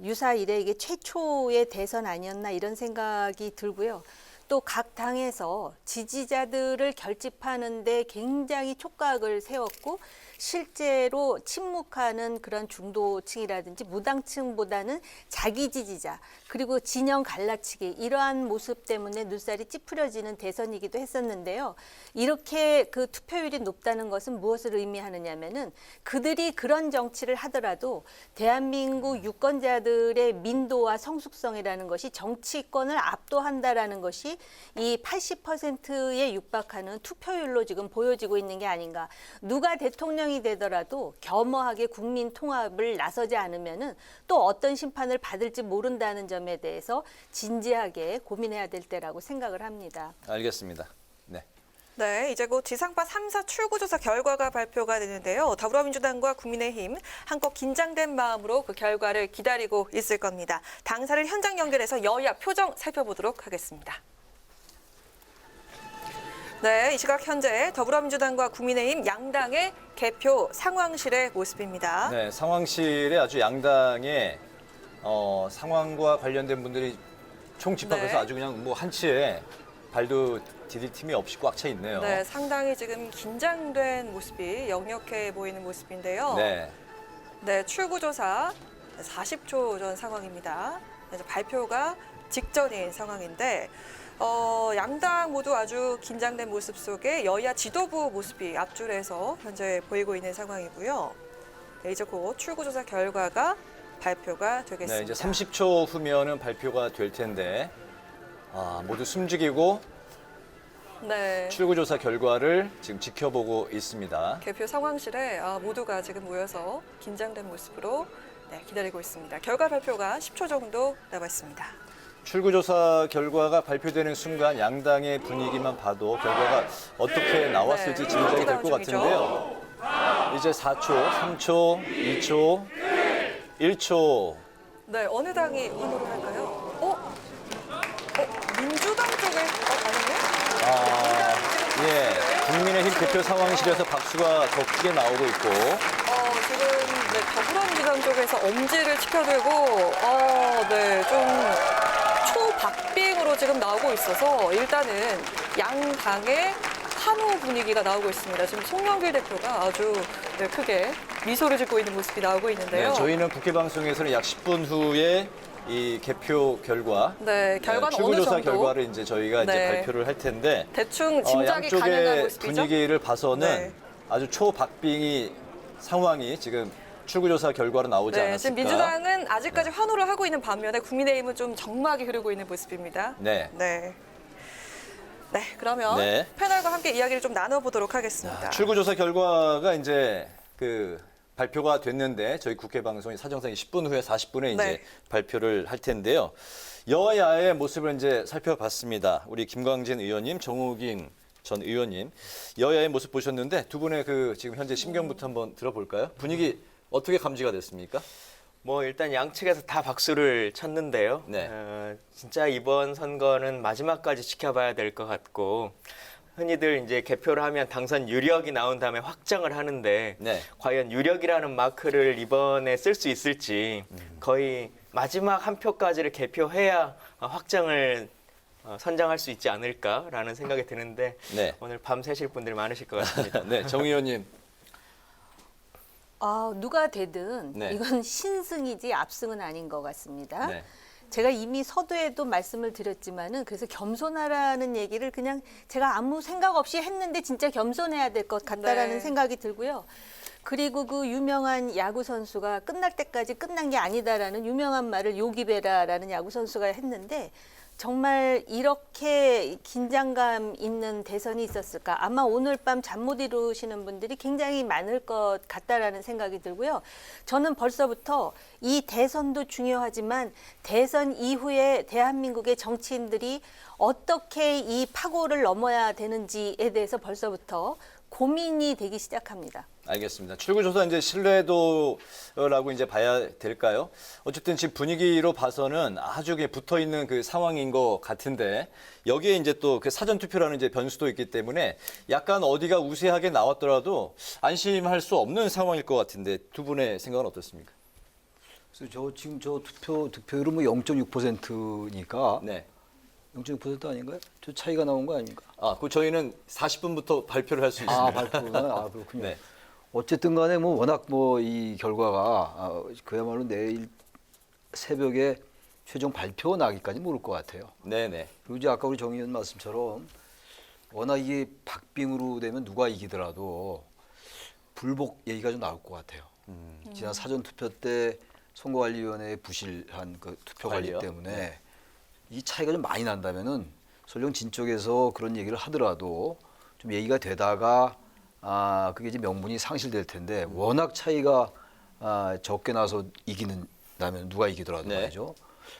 V: 유사 이래 이게 최초의 대선 아니었나 이런 생각이 들고요. 또 각 당에서 지지자들을 결집하는데 굉장히 촉각을 세웠고 실제로 침묵하는 그런 중도층이라든지 무당층보다는 자기 지지자 그리고 진영 갈라치기 이러한 모습 때문에 눈살이 찌푸려지는 대선이기도 했었는데요. 이렇게 그 투표율이 높다는 것은 무엇을 의미하느냐면은 그들이 그런 정치를 하더라도 대한민국 유권자들의 민도와 성숙성이라는 것이 정치권을 압도한다라는 것이 이 80%에 육박하는 투표율로 지금 보여지고 있는 게 아닌가. 누가 대통령이 되더라도 겸허하게 국민 통합을 나서지 않으면은 또 어떤 심판을 받을지 모른다는 점에 대해서 진지하게 고민해야 될 때라고 생각을 합니다.
F: 알겠습니다. 네.
G: 네, 이제 곧 지상파 3사 출구조사 결과가 발표가 되는데요. 더불어민주당과 국민의힘 한껏 긴장된 마음으로 그 결과를 기다리고 있을 겁니다. 당사를 현장 연결해서 여야 표정 살펴보도록 하겠습니다. 네, 이 시각 현재 더불어민주당과 국민의힘 양당의 개표 상황실의 모습입니다.
F: 네, 상황실에 아주 양당의 상황과 관련된 분들이 총 집합해서 아주 그냥 뭐 한치에 발도 디딜 틈이 없이 꽉 차 있네요.
G: 네, 상당히 지금 긴장된 모습이 역력해 보이는 모습인데요. 네, 출구조사 40초 전 상황입니다. 그래서 발표가 직전인 상황인데 양당 모두 아주 긴장된 모습 속에 여야 지도부 모습이 앞줄에서 현재 보이고 있는 상황이고요. 네, 이제 곧 출구조사 결과가 발표가 되겠습니다.
F: 네, 이제 30초 후면은 발표가 될 텐데 모두 숨죽이고 출구조사 결과를 지금 지켜보고 있습니다.
G: 개표 상황실에 모두가 지금 모여서 긴장된 모습으로 기다리고 있습니다. 결과 발표가 10초 정도 남았습니다.
F: 출구조사 결과가 발표되는 순간 양당의 분위기만 봐도 결과가 어떻게 나왔을지 짐작이 될 것 같은데요. 이제 4초, 3초, 2초, 1초.
G: 네, 어느 당이 환호를 할까요? 민주당 쪽에 아니요?
F: 예, 국민의힘 개표 상황실에서 박수가 더 크게 나오고 있고.
G: 지금 더불어민주당 쪽에서 엄지를 치켜들고 좀 초박빙으로 지금 나오고 있어서 일단은 양당의 환호 분위기가 나오고 있습니다. 지금 송영길 대표가 아주 크게 미소를 짓고 있는 모습이 나오고 있는데요.
F: 네, 저희는 국회 방송에서는 약 10분 후에 이 개표 결과,
G: 결과는
F: 출구조사
G: 어느 정도?
F: 결과를 이제 저희가 이제 발표를 할 텐데
G: 대충 짐작이 가능한
F: 양쪽의
G: 모습이죠.
F: 분위기를 봐서는 아주 초박빙이 상황이 지금 출구조사 결과로 나오지 않았을까.
G: 지금 민주당은 아직까지 환호를 하고 있는 반면에 국민의힘은 좀 적막이 흐르고 있는 모습입니다.
F: 네.
G: 그러면 패널과 함께 이야기를 좀 나눠보도록 하겠습니다.
F: 출구조사 결과가 이제 발표가 됐는데 저희 국회 방송이 사정상 10분 후에 40분에 이제 발표를 할 텐데요. 여야의 모습을 이제 살펴봤습니다. 우리 김광진 의원님, 정우긴 전 의원님, 여야의 모습 보셨는데 두 분의 지금 현재 심경부터 한번 들어볼까요? 분위기 어떻게 감지가 됐습니까?
T: 일단 양측에서 다 박수를 쳤는데요. 진짜 이번 선거는 마지막까지 지켜봐야 될 것 같고, 흔히들 이제 개표를 하면 당선 유력이 나온 다음에 확정을 하는데 과연 유력이라는 마크를 이번에 쓸 수 있을지 거의 마지막 한 표까지를 개표해야 확정을 선정할 수 있지 않을까라는 생각이 드는데 오늘 밤 새실 분들이 많으실 것 같습니다.
F: 정 의원님.
V: 누가 되든 이건 신승이지 압승은 아닌 것 같습니다. 제가 이미 서두에도 말씀을 드렸지만은 그래서 겸손하라는 얘기를 그냥 제가 아무 생각 없이 했는데 진짜 겸손해야 될 것 같다라는 생각이 들고요. 그리고 그 유명한 야구 선수가 끝날 때까지 끝난 게 아니다라는 유명한 말을 요기베라라는 야구 선수가 했는데 정말 이렇게 긴장감 있는 대선이 있었을까? 아마 오늘 밤 잠 못 이루시는 분들이 굉장히 많을 것 같다라는 생각이 들고요. 저는 벌써부터 이 대선도 중요하지만 대선 이후에 대한민국의 정치인들이 어떻게 이 파고를 넘어야 되는지에 대해서 벌써부터 고민이 되기 시작합니다.
F: 알겠습니다. 출구조사 이제 신뢰도라고 이제 봐야 될까요? 어쨌든 지금 분위기로 봐서는 아주 붙어 있는 상황인 것 같은데 여기에 이제 또 사전 투표라는 이제 변수도 있기 때문에 약간 어디가 우세하게 나왔더라도 안심할 수 없는 상황일 것 같은데 두 분의 생각은 어떻습니까?
S: 그래서 지금 득표율은 0.6%니까 0.6% 아닌가요? 저 차이가 나온 거 아닙니까?
F: 저희는 40분부터 발표를 할 수 있습니다.
S: 발표구나. 그렇군요. 어쨌든 간에 워낙 이 결과가 그야말로 내일 새벽에 최종 발표가 나기까지 모를 것 같아요. 그리고 이제 아까 우리 정 의원 말씀처럼 워낙 이게 박빙으로 되면 누가 이기더라도 불복 얘기가 좀 나올 것 같아요. 지난 사전투표 때 선거관리위원회의 부실한 투표 관리 때문에 이 차이가 좀 많이 난다면은 설령 진 쪽에서 그런 얘기를 하더라도 좀 얘기가 되다가 그게 이제 명분이 상실될 텐데 워낙 차이가 적게 나서 이기는다면 누가 이기더라도 말이죠.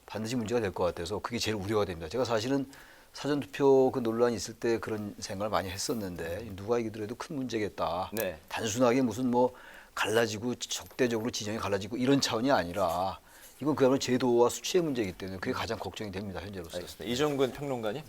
S: 반드시 문제가 될 것 같아서 그게 제일 우려가 됩니다. 제가 사실은 사전투표 논란이 있을 때 그런 생각을 많이 했었는데 누가 이기더라도 큰 문제겠다. 단순하게 무슨 갈라지고 적대적으로 지정이 갈라지고 이런 차원이 아니라 이건 그야말로 제도와 수치의 문제이기 때문에 그게 가장 걱정이 됩니다. 현재로서.
F: 알겠습니다. 이종근 평론가님.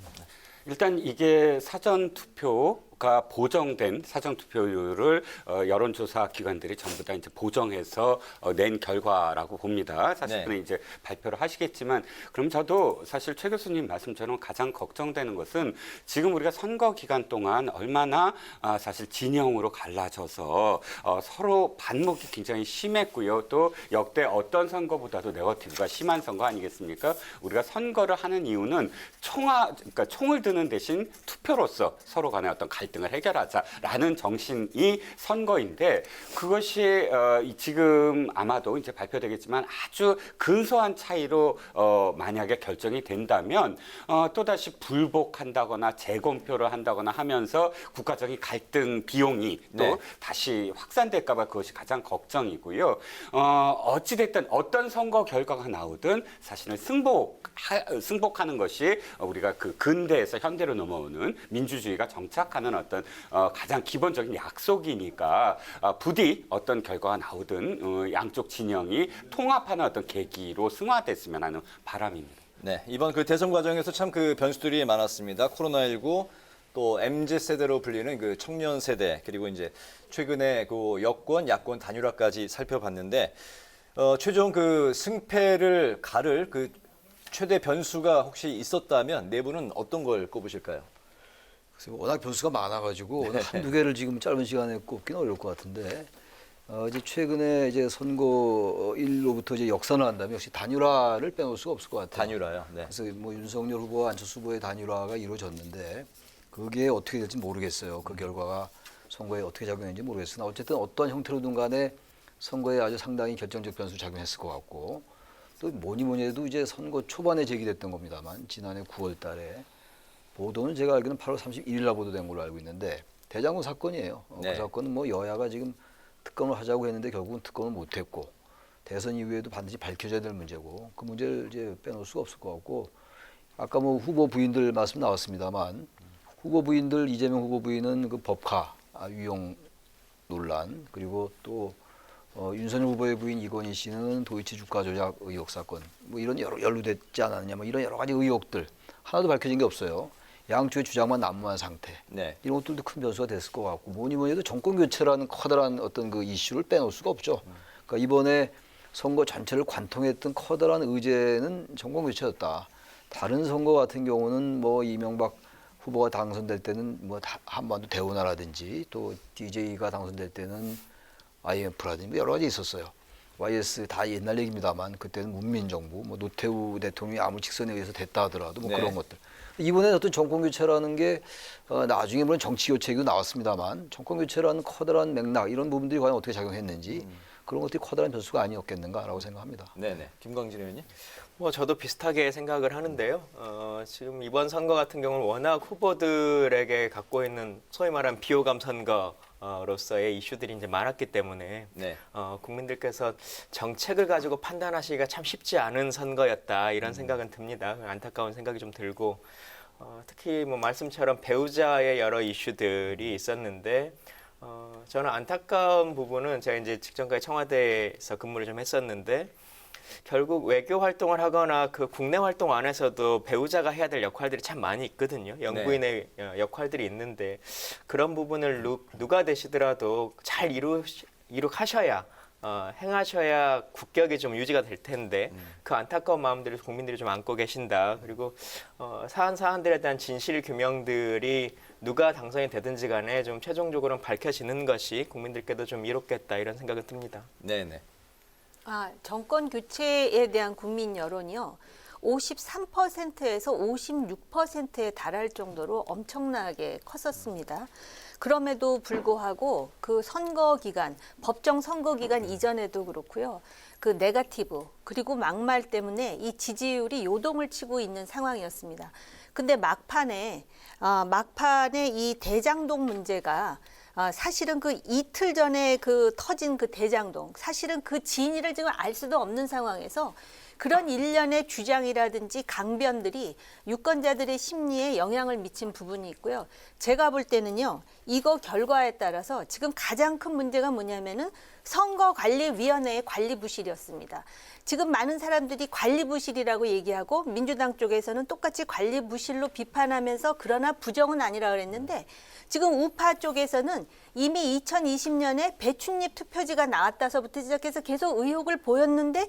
U: 일단 이게 사전투표가 보정된 사전투표율을 여론조사 기관들이 전부 다 이제 보정해서 낸 결과라고 봅니다. 사실은 이제 발표를 하시겠지만 그럼 저도 사실 최 교수님 말씀처럼 가장 걱정되는 것은 지금 우리가 선거 기간 동안 얼마나 사실 진영으로 갈라져서 서로 반목이 굉장히 심했고요. 또 역대 어떤 선거보다도 네거티브가 심한 선거 아니겠습니까? 우리가 선거를 하는 이유는 그러니까 총을 드는 대신 투표로서 서로 간의 어떤 갈등을 해결하자라는 정신이 선거인데 그것이 지금 아마도 이제 발표되겠지만 아주 근소한 차이로 만약에 결정이 된다면 또다시 불복한다거나 재검표를 한다거나 하면서 국가적인 갈등 비용이 또 다시 확산될까 봐 그것이 가장 걱정이고요. 어찌됐든 어떤 선거 결과가 나오든 사실은 승복하는 것이 우리가 근대에서 현대로 넘어오는 민주주의가 정착하는 어떤 가장 기본적인 약속이니까 부디 어떤 결과가 나오든 양쪽 진영이 통합하는 어떤 계기로 승화됐으면 하는 바람입니다.
F: 이번 대선 과정에서 참 변수들이 많았습니다. 코로나19, 또 MZ세대로 불리는 그 청년 세대, 그리고 이제 최근에 그 여권, 야권 단일화까지 살펴봤는데 최종 그 승패를 가를 그 최대 변수가 혹시 있었다면 네 분은 어떤 걸 꼽으실까요?
S: 워낙 변수가 많아가지고 한두 개를 지금 짧은 시간에 꼽기는 어려울 것 같은데 이제 최근에 이제 선거일로부터 이제 역선을 한다면 역시 단일화를 빼놓을 수가 없을 것 같아요.
F: 단일화요. 네.
S: 그래서 뭐 윤석열 후보와 안철수 후보의 단일화가 이루어졌는데 그게 어떻게 될지 모르겠어요. 그 결과가 선거에 어떻게 작용했는지 모르겠으나 어쨌든 어떤 형태로든 간에 선거에 아주 상당히 결정적 변수를 작용했을 것 같고 또 뭐니 해도 이제 선거 초반에 제기됐던 겁니다만 지난해 9월 달에 보도는 제가 알기로는 8월 31일 날 보도된 걸로 알고 있는데 대장동 사건이에요.
F: 네.
S: 그 사건은 뭐 여야가 지금 특검을 하자고 했는데 결국은 특검을 못했고 대선 이후에도 반드시 밝혀져야 될 문제고 그 문제를 이제 빼놓을 수가 없을 것 같고 아까 뭐 후보 부인들 말씀 나왔습니다만 후보 부인들 이재명 후보 부인은 그 법카 위용 논란 그리고 또 윤석열 후보의 부인 이건희 씨는 도이치 주가 조작 의혹 사건 뭐 이런 연루됐지 않았냐 뭐 이런 여러 가지 의혹들 하나도 밝혀진 게 없어요. 양쪽의 주장만 난무한 상태.
F: 네.
S: 이런 것들도 큰 변수가 됐을 것 같고 뭐니 해도 정권 교체라는 커다란 어떤 그 이슈를 빼놓을 수가 없죠. 그러니까 이번에 선거 전체를 관통했던 커다란 의제는 정권 교체였다. 다른 선거 같은 경우는 뭐 이명박 후보가 당선될 때는 뭐 한반도 대운하라든지 또 DJ가 당선될 때는 IMF라든지 여러 가지 있었어요. YS 다 옛날 얘기입니다만 그때는 문민정부, 뭐 노태우 대통령이 아무 직선에 의해서 됐다 하더라도 뭐
F: 네.
S: 그런 것들. 이번에 어떤 정권 교체라는 게 나중에 물론 정치 교체 얘기도 나왔습니다만 정권 교체라는 커다란 맥락 이런 부분들이 과연 어떻게 작용했는지 그런 것들이 커다란 변수가 아니었겠는가라고 생각합니다.
F: 네네. 김광진 의원님.
T: 뭐 저도 비슷하게 생각을 하는데요. 지금 이번 선거 같은 경우는 워낙 후보들에게 갖고 있는 소위 말하는 비호감 선거로서의 이슈들이 이제 많았기 때문에
F: 네.
T: 국민들께서 정책을 가지고 판단하시기가 참 쉽지 않은 선거였다 이런 생각은 듭니다. 안타까운 생각이 좀 들고 특히 뭐 말씀처럼 배우자의 여러 이슈들이 있었는데 저는 안타까운 부분은 제가 이제 직전까지 청와대에서 근무를 좀 했었는데 결국 외교 활동을 하거나 그 국내 활동 안에서도 배우자가 해야 될 역할들이 참 많이 있거든요. 영부인의 역할들이 있는데 그런 부분을 누가 되시더라도 잘 이룩하셔야 행하셔야 국격이 좀 유지가 될 텐데 그 안타까운 마음들을 국민들이 좀 안고 계신다. 그리고 사안들에 대한 진실 규명들이 누가 당선이 되든지 간에 좀 최종적으로는 밝혀지는 것이 국민들께도 좀 이롭겠다 이런 생각은 듭니다.
F: 네네.
V: 정권 교체에 대한 국민 여론이요. 53%에서 56%에 달할 정도로 엄청나게 컸었습니다. 그럼에도 불구하고 그 선거 기간, 법정 선거 기간 이전에도 그렇고요. 그 네거티브 그리고 막말 때문에 이 지지율이 요동을 치고 있는 상황이었습니다. 근데 막판에 이 대장동 문제가 사실은 그 이틀 전에 그 터진 그 대장동 사실은 그 진위를 지금 알 수도 없는 상황에서 그런 일련의 주장이라든지 강변들이 유권자들의 심리에 영향을 미친 부분이 있고요. 제가 볼 때는요. 이거 결과에 따라서 지금 가장 큰 문제가 뭐냐면은 선거관리위원회의 관리 부실이었습니다. 지금 많은 사람들이 관리 부실이라고 얘기하고 민주당 쪽에서는 똑같이 관리 부실로 비판하면서 그러나 부정은 아니라 그랬는데 지금 우파 쪽에서는 이미 2020년에 배춧잎 투표지가 나왔다서부터 시작해서 계속 의혹을 보였는데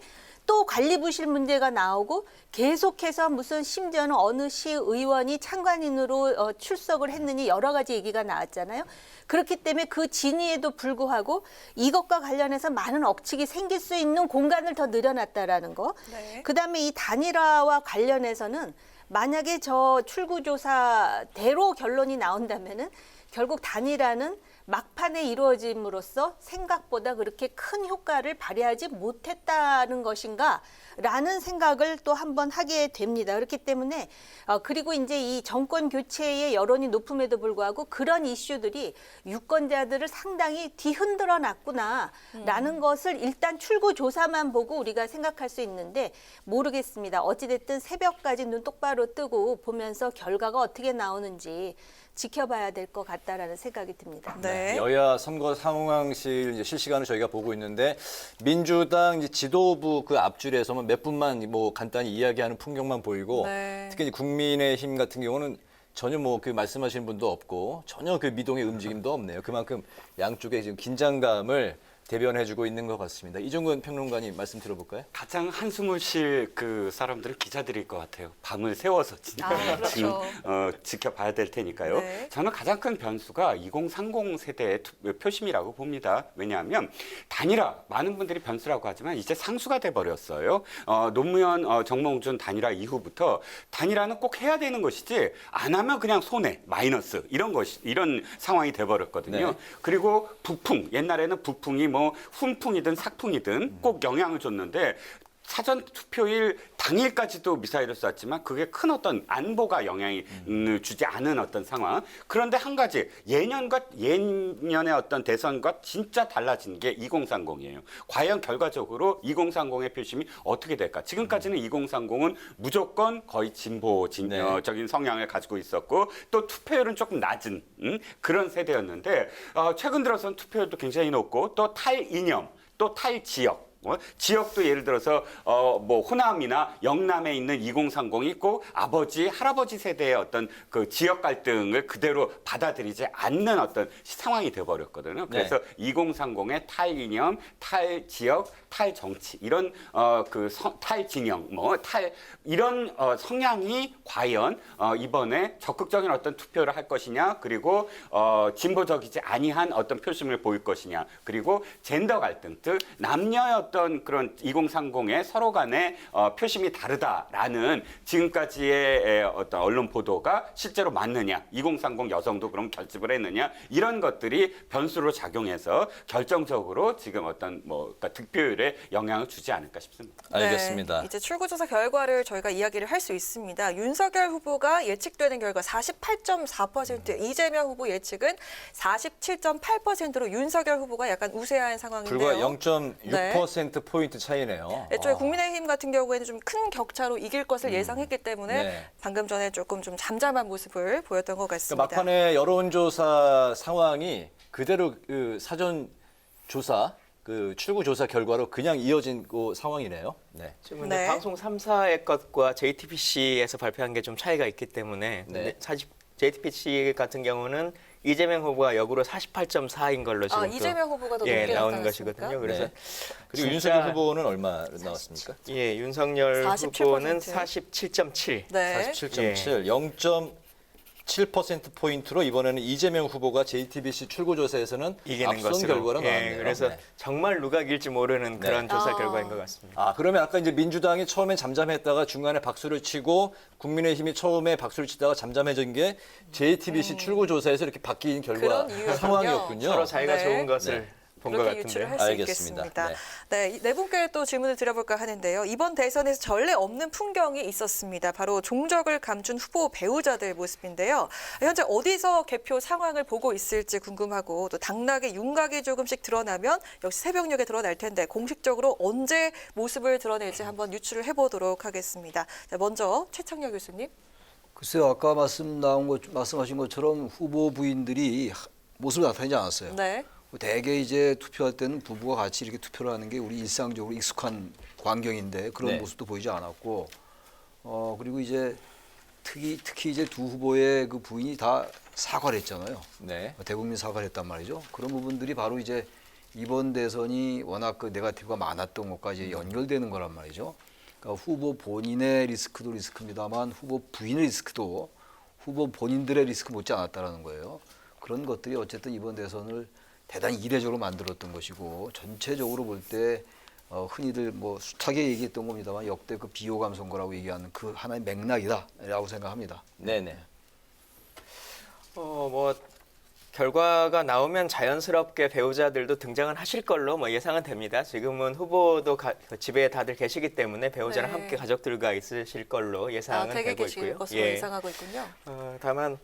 V: 또 관리 부실 문제가 나오고 계속해서 무슨 심지어는 어느 시의원이 참관인으로 출석을 했느니 여러 가지 얘기가 나왔잖아요. 그렇기 때문에 그 진위에도 불구하고 이것과 관련해서 많은 억측이 생길 수 있는 공간을 더 늘어났다라는 거. 네. 그다음에 이 단일화와 관련해서는 만약에 저 출구조사대로 결론이 나온다면은 결국 단일화는 막판에 이루어짐으로써 생각보다 그렇게 큰 효과를 발휘하지 못했다는 것인가 라는 생각을 또 한번 하게 됩니다. 그렇기 때문에 그리고 이제 이 정권 교체의 여론이 높음에도 불구하고 그런 이슈들이 유권자들을 상당히 뒤흔들어 놨구나 라는 것을 일단 출구 조사만 보고 우리가 생각할 수 있는데 모르겠습니다. 어찌됐든 새벽까지 눈 똑바로 뜨고 보면서 결과가 어떻게 나오는지 지켜봐야 될 것 같다라는 생각이 듭니다.
F: 네. 여야 선거 상황실 이제 실시간으로 저희가 보고 있는데 민주당 이제 지도부 그 앞줄에서만 몇 분만 뭐 간단히 이야기하는 풍경만 보이고
G: 네.
F: 특히 이제 국민의힘 같은 경우는 전혀 뭐 그 말씀하시는 분도 없고 전혀 그 미동의 움직임도 없네요. 그만큼 양쪽에 지금 긴장감을 대변해주고 있는 것 같습니다. 이종근 평론가님 말씀 들어볼까요?
U: 가장 한숨을 쉴 그 사람들은 기자들일 것 같아요. 밤을 새워서
G: 그렇죠.
U: 지금 지켜봐야 될 테니까요.
G: 네.
U: 저는 가장 큰 변수가 2030 세대의 표심이라고 봅니다. 왜냐하면 단일화, 많은 분들이 변수라고 하지만 이제 상수가 돼버렸어요. 노무현 정몽준 단일화 이후부터 단일화는 꼭 해야 되는 것이지 안 하면 그냥 손해, 마이너스 이런 상황이 돼버렸거든요.
F: 네.
U: 그리고 북풍, 옛날에는 북풍이 뭐 훈풍이든 삭풍이든 꼭 영향을 줬는데 사전 투표일 당일까지도 미사일을 쐈지만 그게 큰 어떤 안보가 영향을 주지 않은 어떤 상황. 그런데 한 가지 예년의 어떤 대선과 진짜 달라진 게 2030이에요. 과연 결과적으로 2030의 표심이 어떻게 될까? 지금까지는 2030은 무조건 거의 진보적인 성향을 가지고 있었고 또 투표율은 조금 낮은 그런 세대였는데 최근 들어서는 투표율도 굉장히 높고 또 탈이념, 또 탈지역. 지역도 예를 들어서 뭐 호남이나 영남에 있는 2030이 있고 아버지, 할아버지 세대의 어떤 그 지역 갈등을 그대로 받아들이지 않는 어떤 상황이 돼버렸거든요. 그래서 2030의 탈이념, 탈지역, 탈정치 이런 탈진영, 이런 성향이 과연 이번에 적극적인 어떤 투표를 할 것이냐, 그리고 진보적이지 아니한 어떤 표심을 보일 것이냐, 그리고 젠더 갈등, 즉 남녀의 어떤 그런 2030의 서로 간의 표심이 다르다라는 지금까지의 어떤 언론 보도가 실제로 맞느냐, 2030 여성도 그럼 결집을 했느냐, 이런 것들이 변수로 작용해서 결정적으로 지금 어떤 그러니까 득표율에 영향을 주지 않을까 싶습니다.
F: 알겠습니다.
G: 네, 이제 출구조사 결과를 저희가 이야기를 할 수 있습니다. 윤석열 후보가 예측되는 결과 48.4%, 이재명 후보 예측은 47.8%로 윤석열 후보가 약간 우세한 상황인데요.
F: 불과 0.6%포인트 차이네요.
G: 애초에 국민의힘 같은 경우에는 좀 큰 격차로 이길 것을 예상했기 때문에
F: 네.
G: 방금 전에 조금 좀 잠잠한 모습을 보였던 것 같습니다.
F: 그러니까 막판에 여론조사 상황이 그대로 그 사전조사, 그 출구조사 결과로 그냥 이어진 그 상황이네요. 네.
T: 지금 근데 방송 3사의 것과 JTBC에서 발표한 게 좀 차이가 있기 때문에
F: 네.
T: 사실 JTBC 같은 경우는 이재명 후보가 역으로 48.4인 걸로 지금
G: 이재명 후보가 더 높게
T: 나오는
G: 나타났습니까?
T: 것이거든요. 그래서
F: 네. 그리고 윤석열 후보는 얼마 나왔습니까?
T: 예, 윤석열
G: 47%.
T: 후보는 47.7.
G: 네.
F: 47.7, 0.7%포인트로 이번에는 이재명 후보가 JTBC 출구조사에서는
T: 이기는
F: 앞선
T: 것으로.
F: 결과가 나왔네요.
T: 그래서
F: 네.
T: 정말 누가 이길지 모르는 그런 조사 결과인 것 같습니다.
F: 그러면 아까 이제 민주당이 처음에 잠잠했다가 중간에 박수를 치고 국민의힘이 처음에 박수를 치다가 잠잠해진 게 JTBC 출구조사에서 이렇게 바뀐 결과 상황이었군요.
T: 서로 자기가 좋은 것을 본 것
G: 그렇게
T: 같은데.
G: 유추를 할 수
F: 알겠습니다.
G: 있겠습니다. 네, 분께 또 질문을 드려볼까 하는데요. 이번 대선에서 전례 없는 풍경이 있었습니다. 바로 종적을 감춘 후보 배우자들 모습인데요. 현재 어디서 개표 상황을 보고 있을지 궁금하고 또 당락의 윤곽이 조금씩 드러나면 역시 새벽녘에 드러날 텐데 공식적으로 언제 모습을 드러낼지 한번 유추를 해보도록 하겠습니다. 자, 먼저 최창렬 교수님.
S: 글쎄요, 아까 말씀하신 것처럼 후보 부인들이 모습을 나타내지 않았어요.
G: 네.
S: 대개 이제 투표할 때는 부부가 같이 이렇게 투표를 하는 게 우리 일상적으로 익숙한 광경인데 그런 모습도 보이지 않았고, 그리고 이제 특히 이제 두 후보의 그 부인이 다 사과를 했잖아요.
F: 네.
S: 대국민 사과를 했단 말이죠. 그런 부분들이 바로 이제 이번 대선이 워낙 그 네거티브가 많았던 것까지 연결되는 거란 말이죠. 그러니까 후보 본인의 리스크도 리스크입니다만 후보 부인의 리스크도 후보 본인들의 리스크 못지 않았다라는 거예요. 그런 것들이 어쨌든 이번 대선을 대단히 이례적으로 만들었던 것이고, 전체적으로 볼 때 흔히들 뭐 숱하게 얘기했던 겁니다만 역대 그 비호감 선거라고 얘기하는 그 하나의 맥락이다라고 생각합니다.
F: 네네.
T: 뭐 결과가 나오면 자연스럽게 배우자들도 등장은 하실 걸로 예상은 됩니다. 지금은 후보도 집에 다들 계시기 때문에 배우자랑 함께 가족들과 있으실 걸로 예상은 되고 있고요.
G: 것으로 예상하고 있군요.
T: 다만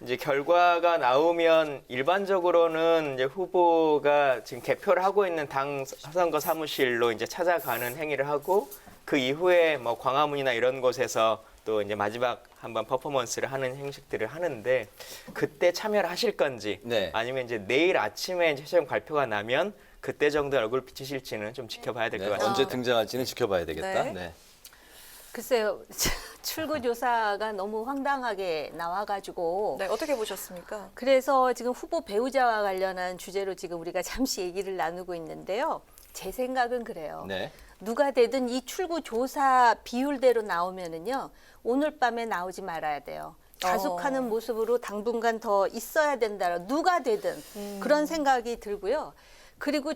T: 이제 결과가 나오면 일반적으로는 이제 후보가 지금 개표를 하고 있는 당 선거 사무실로 이제 찾아가는 행위를 하고 그 이후에 뭐 광화문이나 이런 곳에서 또 이제 마지막 한번 퍼포먼스를 하는 형식들을 하는데 그때 참여를 하실 건지 아니면 이제 내일 아침에 이제 최종 발표가 나면 그때 정도 얼굴 비치실지는 좀 지켜봐야 될 것 같습니다.
F: 언제 등장할지는 지켜봐야 되겠다.
V: 글쎄요. 출구조사가 너무 황당하게 나와가지고
G: 네, 어떻게 보셨습니까?
V: 그래서 지금 후보 배우자와 관련한 주제로 지금 우리가 잠시 얘기를 나누고 있는데요. 제 생각은 그래요.
F: 네.
V: 누가 되든 이 출구조사 비율대로 나오면은요. 오늘 밤에 나오지 말아야 돼요. 자숙하는 모습으로 당분간 더 있어야 된다. 누가 되든 그런 생각이 들고요. 그리고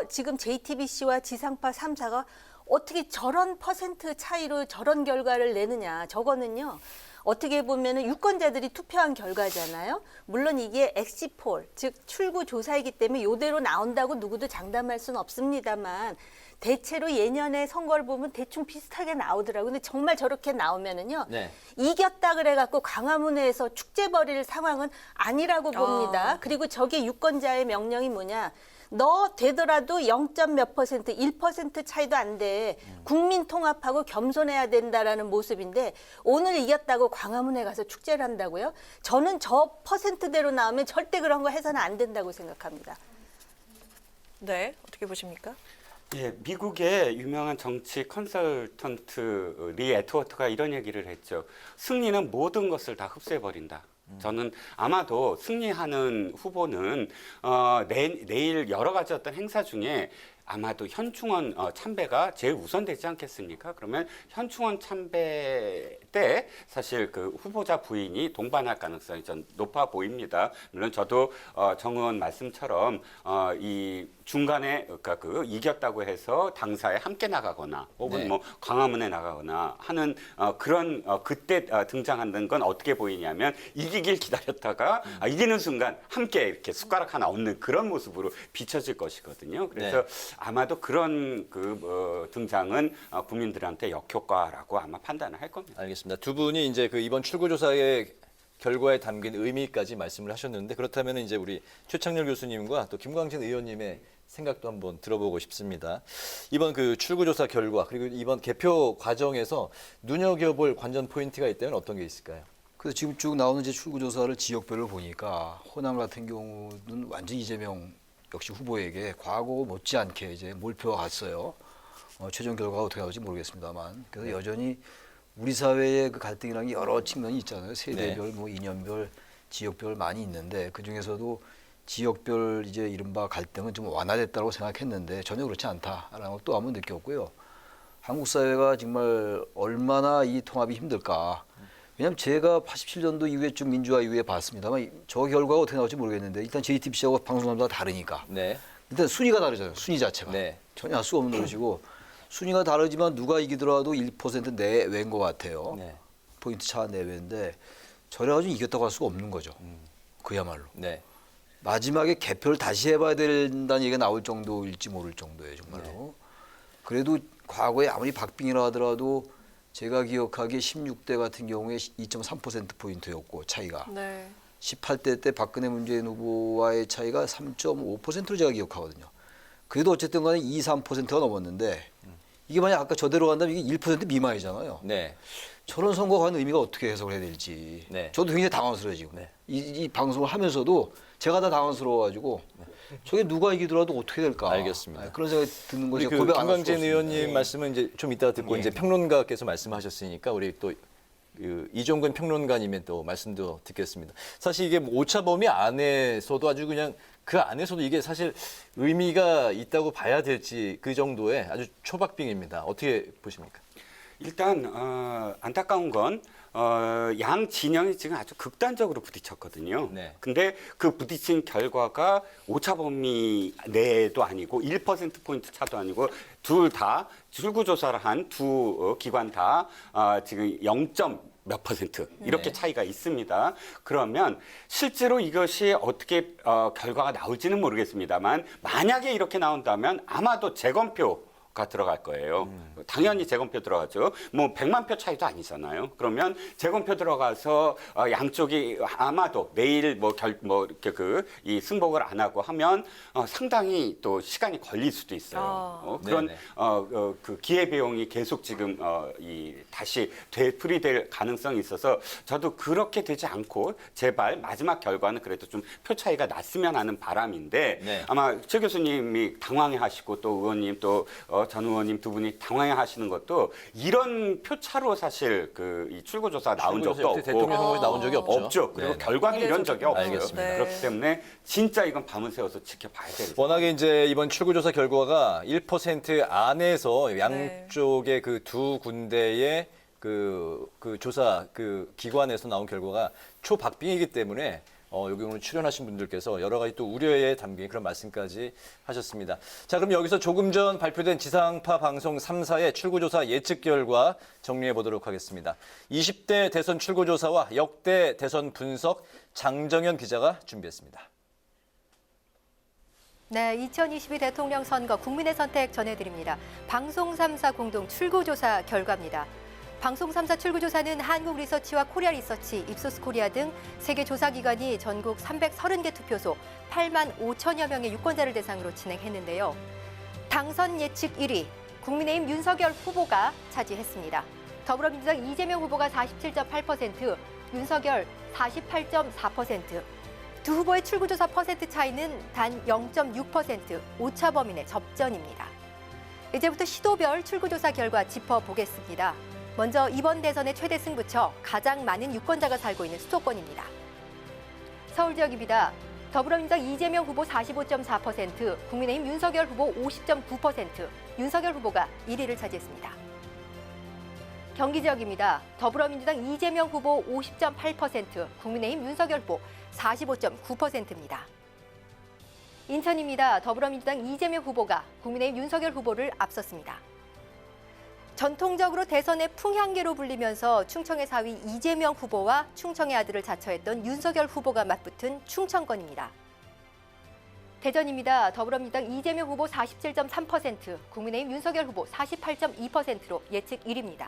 V: 지금 JTBC와 지상파 3사가 어떻게 저런 퍼센트 차이로 저런 결과를 내느냐. 저거는요. 어떻게 보면 유권자들이 투표한 결과잖아요. 물론 이게 엑시폴, 즉 출구조사이기 때문에 이대로 나온다고 누구도 장담할 수는 없습니다만 대체로 예년에 선거를 보면 대충 비슷하게 나오더라고요. 근데 정말 저렇게 나오면은요.
F: 네.
V: 이겼다 그래갖고 광화문에서 축제 벌일 상황은 아니라고 봅니다. 그리고 저게 유권자의 명령이 뭐냐. 너 되더라도 0.몇 %, 1% 차이도 안 돼. 국민 통합하고 겸손해야 된다라는 모습인데 오늘 이겼다고 광화문에 가서 축제를 한다고요? 저는 저 퍼센트대로 나오면 절대 그런 거 해서는 안 된다고 생각합니다.
G: 네, 어떻게 보십니까?
U: 예, 미국의 유명한 정치 컨설턴트 리 애트워트가 이런 얘기를 했죠. 승리는 모든 것을 다 흡수해버린다. 저는 아마도 승리하는 후보는 내일 여러 가지 어떤 행사 중에 아마도 현충원 참배가 제일 우선되지 않겠습니까? 그러면 현충원 참배 때 사실 그 후보자 부인이 동반할 가능성이 좀 높아 보입니다. 물론 저도 정 의원 말씀처럼 이 중간에 그러니까 그 이겼다고 해서 당사에 함께 나가거나 혹은
F: 네.
U: 뭐 광화문에 나가거나 하는 그런 그때 등장하는 건 어떻게 보이냐면 이기길 기다렸다가 이기는 순간 함께 이렇게 숟가락 하나 얹는 그런 모습으로 비춰질 것이거든요. 그래서
F: 네.
U: 아마도 그런 등장은 국민들한테 역효과라고 아마 판단을 할 겁니다.
F: 알겠습니다. 두 분이 이제 그 이번 출구조사의 결과에 담긴 의미까지 말씀을 하셨는데 그렇다면 이제 우리 최창렬 교수님과 또 김광진 의원님의 생각도 한번 들어보고 싶습니다. 이번 그 출구조사 결과 그리고 이번 개표 과정에서 눈여겨볼 관전 포인트가 있다면 어떤 게 있을까요?
S: 그래서 지금 쭉 나오는 이제 출구조사를 지역별로 보니까 호남 같은 경우는 완전 이재명 역시 후보에게 과거 못지않게 이제 몰표가 갔어요. 최종 결과가 어떻게 나올지 모르겠습니다만 그래서 여전히 우리 사회의 그 갈등이라는 게 여러 측면이 있잖아요. 세대별, 뭐 이념별, 지역별 많이 있는데 그 중에서도 지역별 이제 이른바 갈등은 좀 완화됐다고 생각했는데 전혀 그렇지 않다라는 걸 또 한번 느꼈고요. 한국 사회가 정말 얼마나 이 통합이 힘들까. 왜냐하면 제가 87년도 이후에 쭉 민주화 이후에 봤습니다만 저 결과가 어떻게 나올지 모르겠는데 일단 JTBC하고 방송사마다 다르니까.
F: 네.
S: 일단 순위가 다르잖아요. 순위 자체가.
F: 네.
S: 전혀 할 수 없는 것이고 순위가 다르지만 누가 이기더라도 1% 내외인 것 같아요.
F: 네.
S: 포인트 차 내외인데 저래가지고 이겼다고 할 수가 없는 거죠. 그야말로.
F: 네.
S: 마지막에 개표를 다시 해봐야 된다는 얘기가 나올 정도일지 모를 정도예요. 정말로.
F: 네.
S: 그래도 과거에 아무리 박빙이라 하더라도 제가 기억하기에 16대 같은 경우에 2.3%포인트였고 차이가.
G: 네.
S: 18대 때 박근혜 문재인 후보와의 차이가 3.5%로 제가 기억하거든요. 그래도 어쨌든 간에 2, 3%가 넘었는데 이게 만약 아까 저대로 간다면 이게 1% 미만이잖아요.
F: 네.
S: 저런 선거가 하는 의미가 어떻게 해석을 해야 될지.
F: 네.
S: 저도 굉장히 당황스러워요 지금.
F: 네.
S: 이 방송을 하면서도 제가 다 당황스러워가지고 저게 누가 이기더라도 어떻게 될까.
F: 알겠습니다.
S: 그런 생각이 드는 것이
F: 그
S: 고백 안 할 수
F: 김광진
S: 없습니다.
F: 의원님 말씀은 이제 좀 이따 듣고 이제 평론가께서 말씀하셨으니까 우리 또 이종근 평론가님의 또 말씀도 듣겠습니다. 사실 이게 뭐 오차범위 안에서도 아주 그냥 그 안에서도 이게 사실 의미가 있다고 봐야 될지 그 정도의 아주 초박빙입니다. 어떻게 보십니까?
U: 일단 안타까운 건 양 진영이 지금 아주 극단적으로 부딪혔거든요.
F: 네.
U: 근데 그 부딪힌 결과가 오차범위 내도 아니고 1%포인트 차도 아니고 둘 다 출구조사를 한 두 기관 다 지금 0. 몇 퍼센트 이렇게
F: 네.
U: 차이가 있습니다. 그러면 실제로 이것이 어떻게 결과가 나올지는 모르겠습니다만 만약에 이렇게 나온다면 아마도 재검표 가 들어갈 거예요. 당연히 재검표 들어가죠. 뭐 100만 표 차이도 아니잖아요. 그러면 재검표 들어가서 양쪽이 아마도 내일 이렇게 이 승복을 안 하고 하면 상당히 또 시간이 걸릴 수도 있어요. 그런 그 기회 비용이 계속 지금 다시 되풀이될 가능성이 있어서 저도 그렇게 되지 않고 제발 마지막 결과는 그래도 좀 표 차이가 났으면 하는 바람인데
F: 네.
U: 아마 최 교수님이 당황해하시고 또 의원님 또 전 의원님 두 분이 당황하시는 것도 이런 표차로 사실 이 출구조사 나온 적도 없고
F: 대통령 선거에 나온 적이 없죠.
U: 그리고
F: 네네.
U: 결과는 이런 적이 없어요.
F: 알겠습니다.
U: 그렇기 때문에 진짜 이건 밤을 새워서 지켜봐야 돼요.
F: 워낙에 이제 이번 출구조사 결과가 1% 안에서 양쪽의 그 두 군데의 그 조사 기관에서 나온 결과가 초박빙이기 때문에 여기 오늘 출연하신 분들께서 여러 가지 또 우려에 담긴 그런 말씀까지 하셨습니다. 자, 그럼 여기서 조금 전 발표된 지상파 방송 3사의 출구조사 예측 결과 정리해 보도록 하겠습니다. 20대 대선 출구조사와 역대 대선 분석 장정현 기자가 준비했습니다.
A: 네, 2022 대통령 선거 국민의 선택 전해드립니다. 방송 3사 공동 출구조사 결과입니다. 방송 3사 출구조사는 한국리서치와 코리아리서치, 입소스코리아 등 세계 조사기관이 전국 330개 투표소 8만 5천여 명의 유권자를 대상으로 진행했는데요. 당선 예측 1위, 국민의힘 윤석열 후보가 차지했습니다. 더불어민주당 이재명 후보가 47.8%, 윤석열 48.4%. 두 후보의 출구조사 퍼센트 차이는 단 0.6%, 오차 범위 내 접전입니다. 이제부터 시도별 출구조사 결과 짚어보겠습니다. 먼저 이번 대선의 최대 승부처, 가장 많은 유권자가 살고 있는 수도권입니다. 서울 지역입니다. 더불어민주당 이재명 후보 45.4%, 국민의힘 윤석열 후보 50.9%, 윤석열 후보가 1위를 차지했습니다. 경기 지역입니다. 더불어민주당 이재명 후보 50.8%, 국민의힘 윤석열 후보 45.9%입니다. 인천입니다. 더불어민주당 이재명 후보가 국민의힘 윤석열 후보를 앞섰습니다. 전통적으로 대선의 풍향계로 불리면서 충청의 사위 이재명 후보와 충청의 아들을 자처했던 윤석열 후보가 맞붙은 충청권입니다. 대전입니다. 더불어민주당 이재명 후보 47.3%, 국민의힘 윤석열 후보 48.2%로 예측 1위입니다.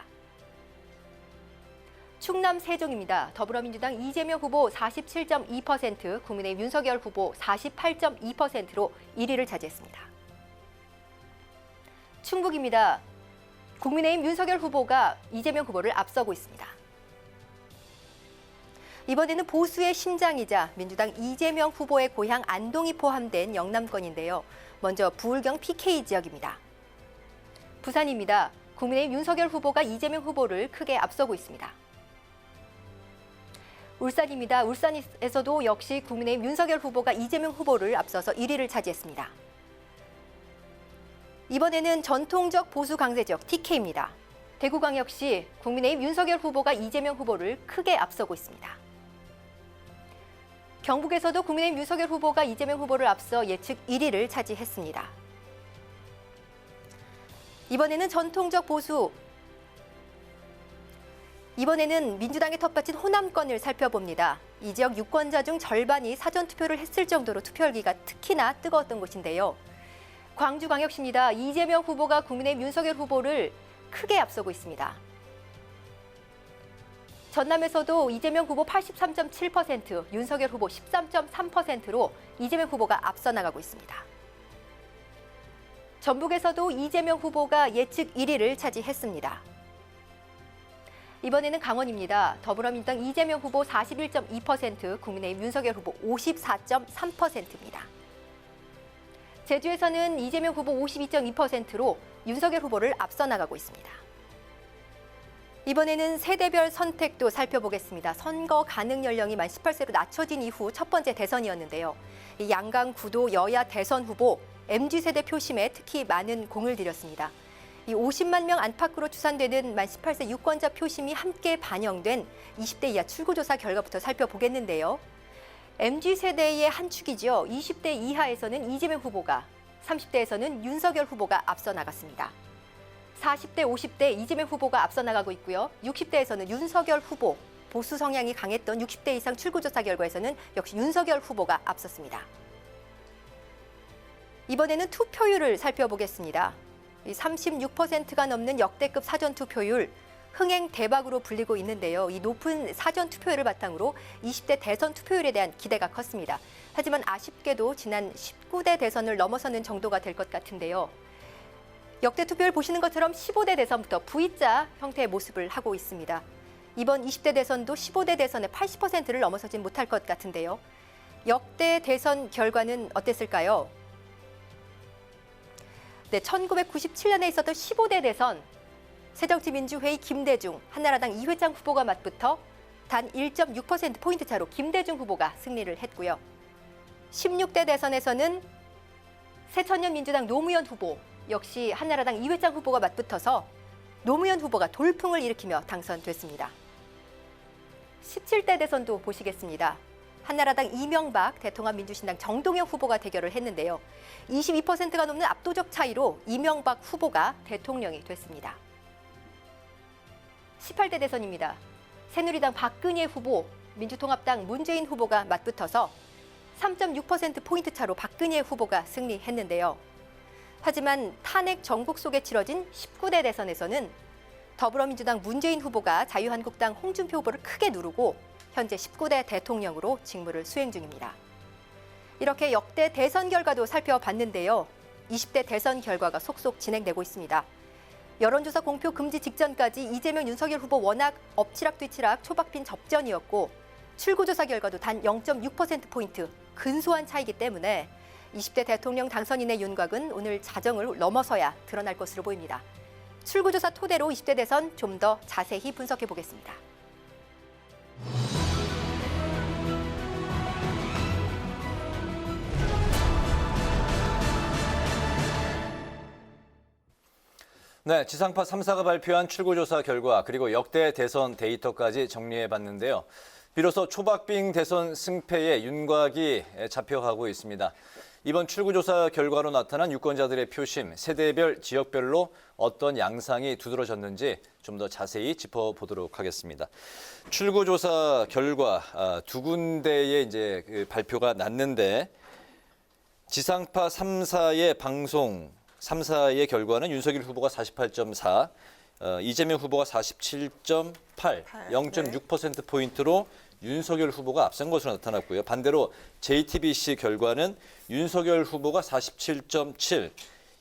A: 충남 세종입니다. 더불어민주당 이재명 후보 47.2%, 국민의힘 윤석열 후보 48.2%로 1위를 차지했습니다. 충북입니다. 국민의힘 윤석열 후보가 이재명 후보를 앞서고 있습니다. 이번에는 보수의 심장이자 민주당 이재명 후보의 고향 안동이 포함된 영남권인데요. 먼저 부울경 PK 지역입니다. 부산입니다. 국민의힘 윤석열 후보가 이재명 후보를 크게 앞서고 있습니다. 울산입니다. 울산에서도 역시 국민의힘 윤석열 후보가 이재명 후보를 앞서서 1위를 차지했습니다. 이번에는 전통적 보수 강세 지역 TK입니다. 대구광역시 국민의힘 윤석열 후보가 이재명 후보를 크게 앞서고 있습니다. 경북에서도 국민의힘 윤석열 후보가 이재명 후보를 앞서 예측 1위를 차지했습니다. 이번에는 민주당의 텃밭인 호남권을 살펴봅니다. 이 지역 유권자 중 절반이 사전투표를 했을 정도로 투표열기가 특히나 뜨거웠던 곳인데요. 광주광역시입니다. 이재명 후보가 국민의힘 윤석열 후보를 크게 앞서고 있습니다. 전남에서도 이재명 후보 83.7%, 윤석열 후보 13.3%로 이재명 후보가 앞서 나가고 있습니다. 전북에서도 이재명 후보가 예측 1위를 차지했습니다. 이번에는 강원입니다. 더불어민주당 이재명 후보 41.2%, 국민의힘 윤석열 후보 54.3%입니다. 제주에서는 이재명 후보 52.2%로 윤석열 후보를 앞서 나가고 있습니다. 이번에는 세대별 선택도 살펴보겠습니다. 선거 가능 연령이 만 18세로 낮춰진 이후 첫 번째 대선이었는데요. 이 양강 구도 여야 대선 후보, MZ세대 표심에 특히 많은 공을 들였습니다. 이 50만 명 안팎으로 추산되는 만 18세 유권자 표심이 함께 반영된 20대 이하 출구조사 결과부터 살펴보겠는데요. MZ세대의 한 축이죠. 20대 이하에서는 이재명 후보가, 30대에서는 윤석열 후보가 앞서 나갔습니다. 40대, 50대 이재명 후보가 앞서 나가고 있고요. 60대에서는 윤석열 후보, 보수 성향이 강했던 60대 이상 출구조사 결과에서는 역시 윤석열 후보가 앞섰습니다. 이번에는 투표율을 살펴보겠습니다. 36%가 넘는 역대급 사전투표율, 흥행 대박으로 불리고 있는데요. 이 높은 사전투표율을 바탕으로 20대 대선 투표율에 대한 기대가 컸습니다. 하지만 아쉽게도 지난 19대 대선을 넘어서는 정도가 될 것 같은데요. 역대 투표율 보시는 것처럼 15대 대선부터 V자 형태의 모습을 하고 있습니다. 이번 20대 대선도 15대 대선의 80%를 넘어서진 못할 것 같은데요. 역대 대선 결과는 어땠을까요? 네, 1997년에 있었던 15대 대선 새정치민주회의 김대중, 한나라당 이회창 후보가 맞붙어 단 1.6%포인트 차로 김대중 후보가 승리를 했고요. 16대 대선에서는 새천년민주당 노무현 후보, 역시 한나라당 이회창 후보가 맞붙어서 노무현 후보가 돌풍을 일으키며 당선됐습니다. 17대 대선도 보시겠습니다. 한나라당 이명박, 대통합민주신당 정동영 후보가 대결을 했는데요. 22%가 넘는 압도적 차이로 이명박 후보가 대통령이 됐습니다. 18대 대선입니다. 새누리당 박근혜 후보, 민주통합당 문재인 후보가 맞붙어서 3.6%포인트 차로 박근혜 후보가 승리했는데요. 하지만 탄핵 전국 속에 치러진 19대 대선에서는 더불어민주당 문재인 후보가 자유한국당 홍준표 후보를 크게 누르고 현재 19대 대통령으로 직무를 수행 중입니다. 이렇게 역대 대선 결과도 살펴봤는데요. 20대 대선 결과가 속속 진행되고 있습니다. 여론조사 공표 금지 직전까지 이재명, 윤석열 후보 워낙 엎치락뒤치락 초박빙 접전이었고 출구조사 결과도 단 0.6%포인트 근소한 차이기 때문에 20대 대통령 당선인의 윤곽은 오늘 자정을 넘어서야 드러날 것으로 보입니다. 출구조사 토대로 20대 대선 좀 더 자세히 분석해 보겠습니다.
F: 네, 지상파 3사가 발표한 출구조사 결과 그리고 역대 대선 데이터까지 정리해봤는데요. 비로소 초박빙 대선 승패의 윤곽이 잡혀가고 있습니다. 이번 출구조사 결과로 나타난 유권자들의 표심, 세대별, 지역별로 어떤 양상이 두드러졌는지 좀 더 자세히 짚어보도록 하겠습니다. 출구조사 결과 두 군데의 이제 발표가 났는데 지상파 3사의 방송 3사의 결과는 윤석열 후보가 48.4, 이재명 후보가 47.8, 0.6%포인트로 윤석열 후보가 앞선 것으로 나타났고요. 반대로 JTBC 결과는 윤석열 후보가 47.7,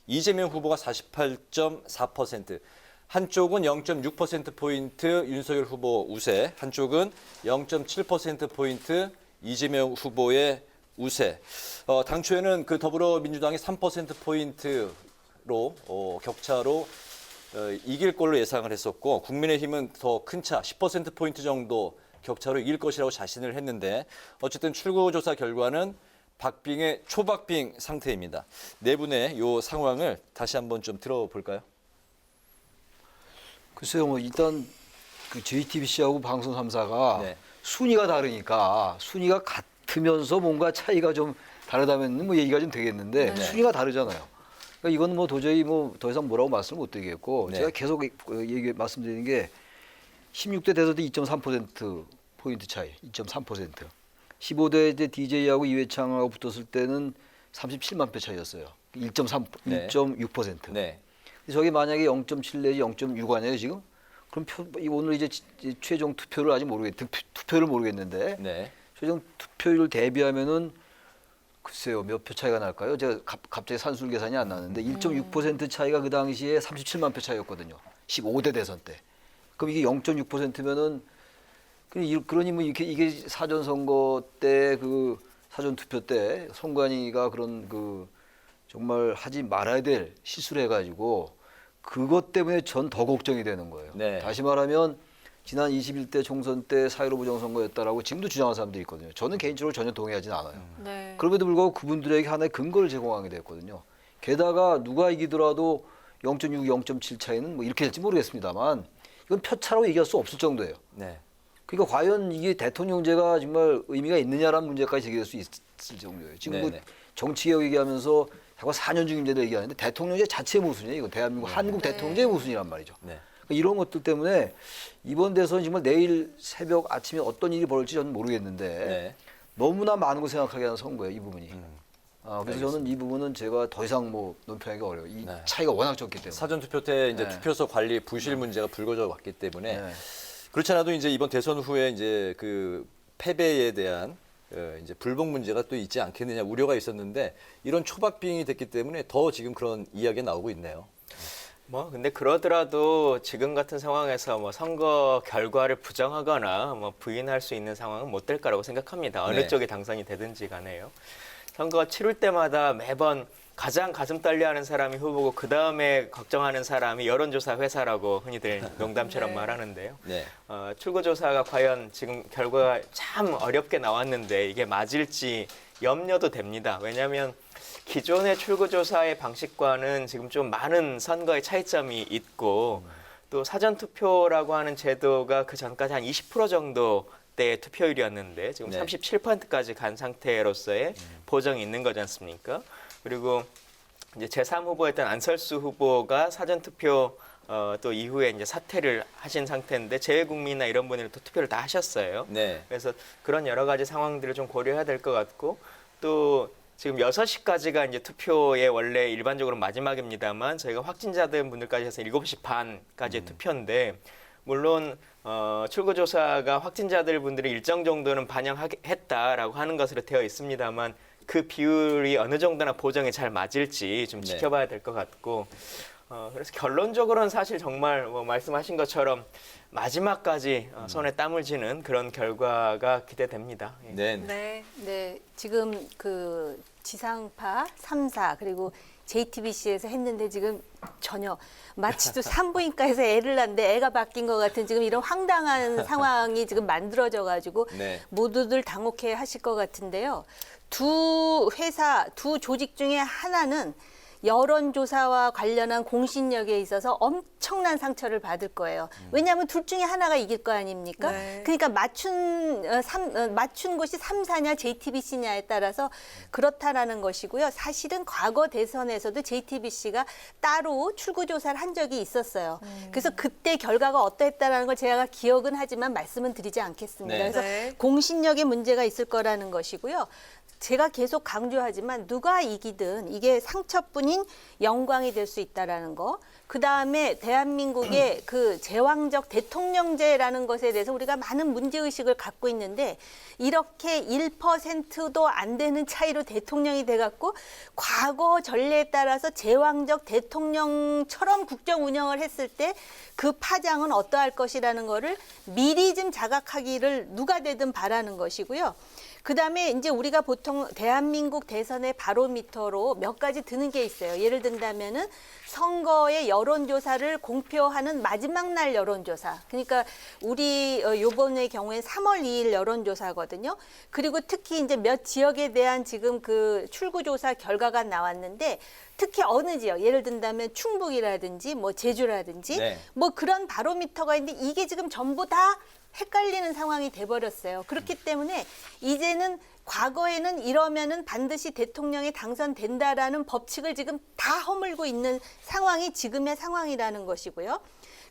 F: 이재명 후보가 48.4%, 한쪽은 0.6%포인트 윤석열 후보 우세, 한쪽은 0.7%포인트 이재명 후보의 우세. 당초에는 그 더불어민주당이 3%포인트로 격차로 이길 걸로 예상을 했었고 국민의힘은 더 큰 차 10%포인트 정도 격차로 이길 것이라고 자신을 했는데 어쨌든 출구조사 결과는 박빙의 초박빙 상태입니다. 네 분의 이 상황을 다시 한번 좀 들어볼까요?
S: 글쎄요, 뭐 일단 그 JTBC하고 방송 3사가 순위가 다르니까 순위가 같으면서 뭔가 차이가 좀 다르다면 뭐 얘기가 좀 되겠는데 순위가 다르잖아요. 그러니까 이건 뭐 도저히 뭐 더 이상 뭐라고 말씀을 못 드리겠고 제가 계속 말씀드리는 게 16대 대선 때 2.3% 포인트 차이, 2.3%. 15대 이제 DJ하고 이회창하고 붙었을 때는 37만 표 차이였어요. 1.6%.
F: 네.
S: 저게 만약에 0.7 내지 0.6 아니에요 지금? 그럼 오늘 이제 최종 투표를 아직 투표를 모르겠는데 최종 투표율을 대비하면은 글쎄요 몇 표 차이가 날까요? 제가 갑자기 산술 계산이 안 나는데 1.6% 차이가 그 당시에 37만 표 차이였거든요. 15대 대선 때. 그럼 이게 0.6%면은 그러니 뭐 이게 사전 선거 때 그 사전 투표 때 선관위가 그런 그 정말 하지 말아야 될 실수를 해가지고 그것 때문에 전 더 걱정이 되는 거예요. 다시 말하면 지난 21대 총선 때 4.15 부정선거였다라고 지금도 주장하는 사람들이 있거든요. 저는 개인적으로 전혀 동의하지는 않아요. 그럼에도 불구하고 그분들에게 하나의 근거를 제공하게 됐거든요. 게다가 누가 이기더라도 0.6, 0.7 차이는 뭐 이렇게 될지 모르겠습니다만 이건 표차로 얘기할 수 없을 정도예요. 그러니까 과연 이게 대통령제가 정말 의미가 있느냐라는 문제까지 제기될 수 있을 정도예요. 지금 뭐 정치개혁 얘기하면서 자꾸 4년 중임제도 얘기하는데 대통령제 자체의 모순이에요. 이거 대한민국 한국 대통령제의 모순이란 말이죠. 그러니까 이런 것들 때문에 이번 대선 정말 내일 새벽 아침에 어떤 일이 벌어질지 저는 모르겠는데 너무나 많은 걸 생각하게 하는 선거예요. 이 부분이. 그래서 저는 이 부분은 제가 더 이상 뭐 논평하기가 어려워요. 이 차이가 워낙 적기 때문에.
F: 사전투표 때 이제 투표소 관리 부실 문제가 불거져 왔기 때문에 그렇지 않아도 이제 이번 대선 후에 이제 그 패배에 대한 이제 불복 문제가 또 있지 않겠느냐 우려가 있었는데 이런 초박빙이 됐기 때문에 더 지금 그런 이야기가 나오고 있네요.
T: 뭐 근데 그러더라도 지금 같은 상황에서 뭐 선거 결과를 부정하거나 뭐 부인할 수 있는 상황은 못 될 거라고 생각합니다. 어느 쪽이 당선이 되든지 간에요. 선거 치룰 때마다 매번 가장 가슴 떨려하는 사람이 후보고 그 다음에 걱정하는 사람이 여론조사 회사라고 흔히들 농담처럼 말하는데요.
F: 네.
T: 출구조사가 과연 지금 결과가 참 어렵게 나왔는데 이게 맞을지 염려도 됩니다. 왜냐하면 기존의 출구조사의 방식과는 지금 좀 많은 선거의 차이점이 있고 또 사전투표라고 하는 제도가 그 전까지 한 20% 정도대의 투표율이었는데 지금 37%까지 간 상태로서의 보정이 있는 거지 않습니까? 그리고 이제 제3후보였던 안철수 후보가 사전투표 또 이후에 이제 사퇴를 하신 상태인데 재외국민이나 이런 분들이 또 투표를 다 하셨어요.
F: 네.
T: 그래서 그런 여러 가지 상황들을 좀 고려해야 될 것 같고 또 지금 6시까지가 이제 투표의 원래 일반적으로 마지막입니다만 저희가 확진자들 분들까지 해서 7시 반까지의 투표인데 물론 출구조사가 확진자들 분들이 일정 정도는 반영했다라고 하는 것으로 되어 있습니다만 그 비율이 어느 정도나 보정에 잘 맞을지 좀 지켜봐야 될 것 같고 그래서 결론적으로는 사실 정말 뭐 말씀하신 것처럼 마지막까지 손에 땀을 쥐는 그런 결과가 기대됩니다. 예.
V: 네, 지금 그 지상파 3사 그리고 JTBC에서 했는데 지금 전혀 마치도 산부인과에서 애를 낳는데 애가 바뀐 것 같은 지금 이런 황당한 상황이 지금 만들어져 가지고 모두들 당혹해 하실 것 같은데요. 두 회사, 두 조직 중에 하나는 여론조사와 관련한 공신력에 있어서 엄청난 상처를 받을 거예요. 왜냐하면 둘 중에 하나가 이길 거 아닙니까? 그러니까 맞춘 곳이 3사냐 JTBC냐에 따라서 그렇다라는 것이고요. 사실은 과거 대선에서도 JTBC가 따로 출구조사를 한 적이 있었어요. 그래서 그때 결과가 어떠했다라는 걸 제가 기억은 하지만 말씀은 드리지 않겠습니다. 그래서 공신력에 문제가 있을 거라는 것이고요. 제가 계속 강조하지만 누가 이기든 이게 상처뿐인 영광이 될 수 있다라는 거. 그 다음에 대한민국의 그 제왕적 대통령제라는 것에 대해서 우리가 많은 문제의식을 갖고 있는데 이렇게 1%도 안 되는 차이로 대통령이 돼갖고 과거 전례에 따라서 제왕적 대통령처럼 국정 운영을 했을 때 그 파장은 어떠할 것이라는 거를 미리 좀 자각하기를 누가 되든 바라는 것이고요. 그다음에 이제 우리가 보통 대한민국 대선의 바로미터로 몇 가지 드는 게 있어요. 예를 든다면은 선거의 여론조사를 공표하는 마지막 날 여론조사. 그러니까 우리 요번의 경우에 3월 2일 여론조사거든요. 그리고 특히 이제 몇 지역에 대한 지금 그 출구조사 결과가 나왔는데 특히 어느 지역, 예를 든다면 충북이라든지 뭐 제주라든지 뭐 그런 바로미터가 있는데 이게 지금 전부 다 헷갈리는 상황이 돼버렸어요. 그렇기 때문에 이제는 과거에는 이러면은 반드시 대통령이 당선된다라는 법칙을 지금 다 허물고 있는 상황이 지금의 상황이라는 것이고요.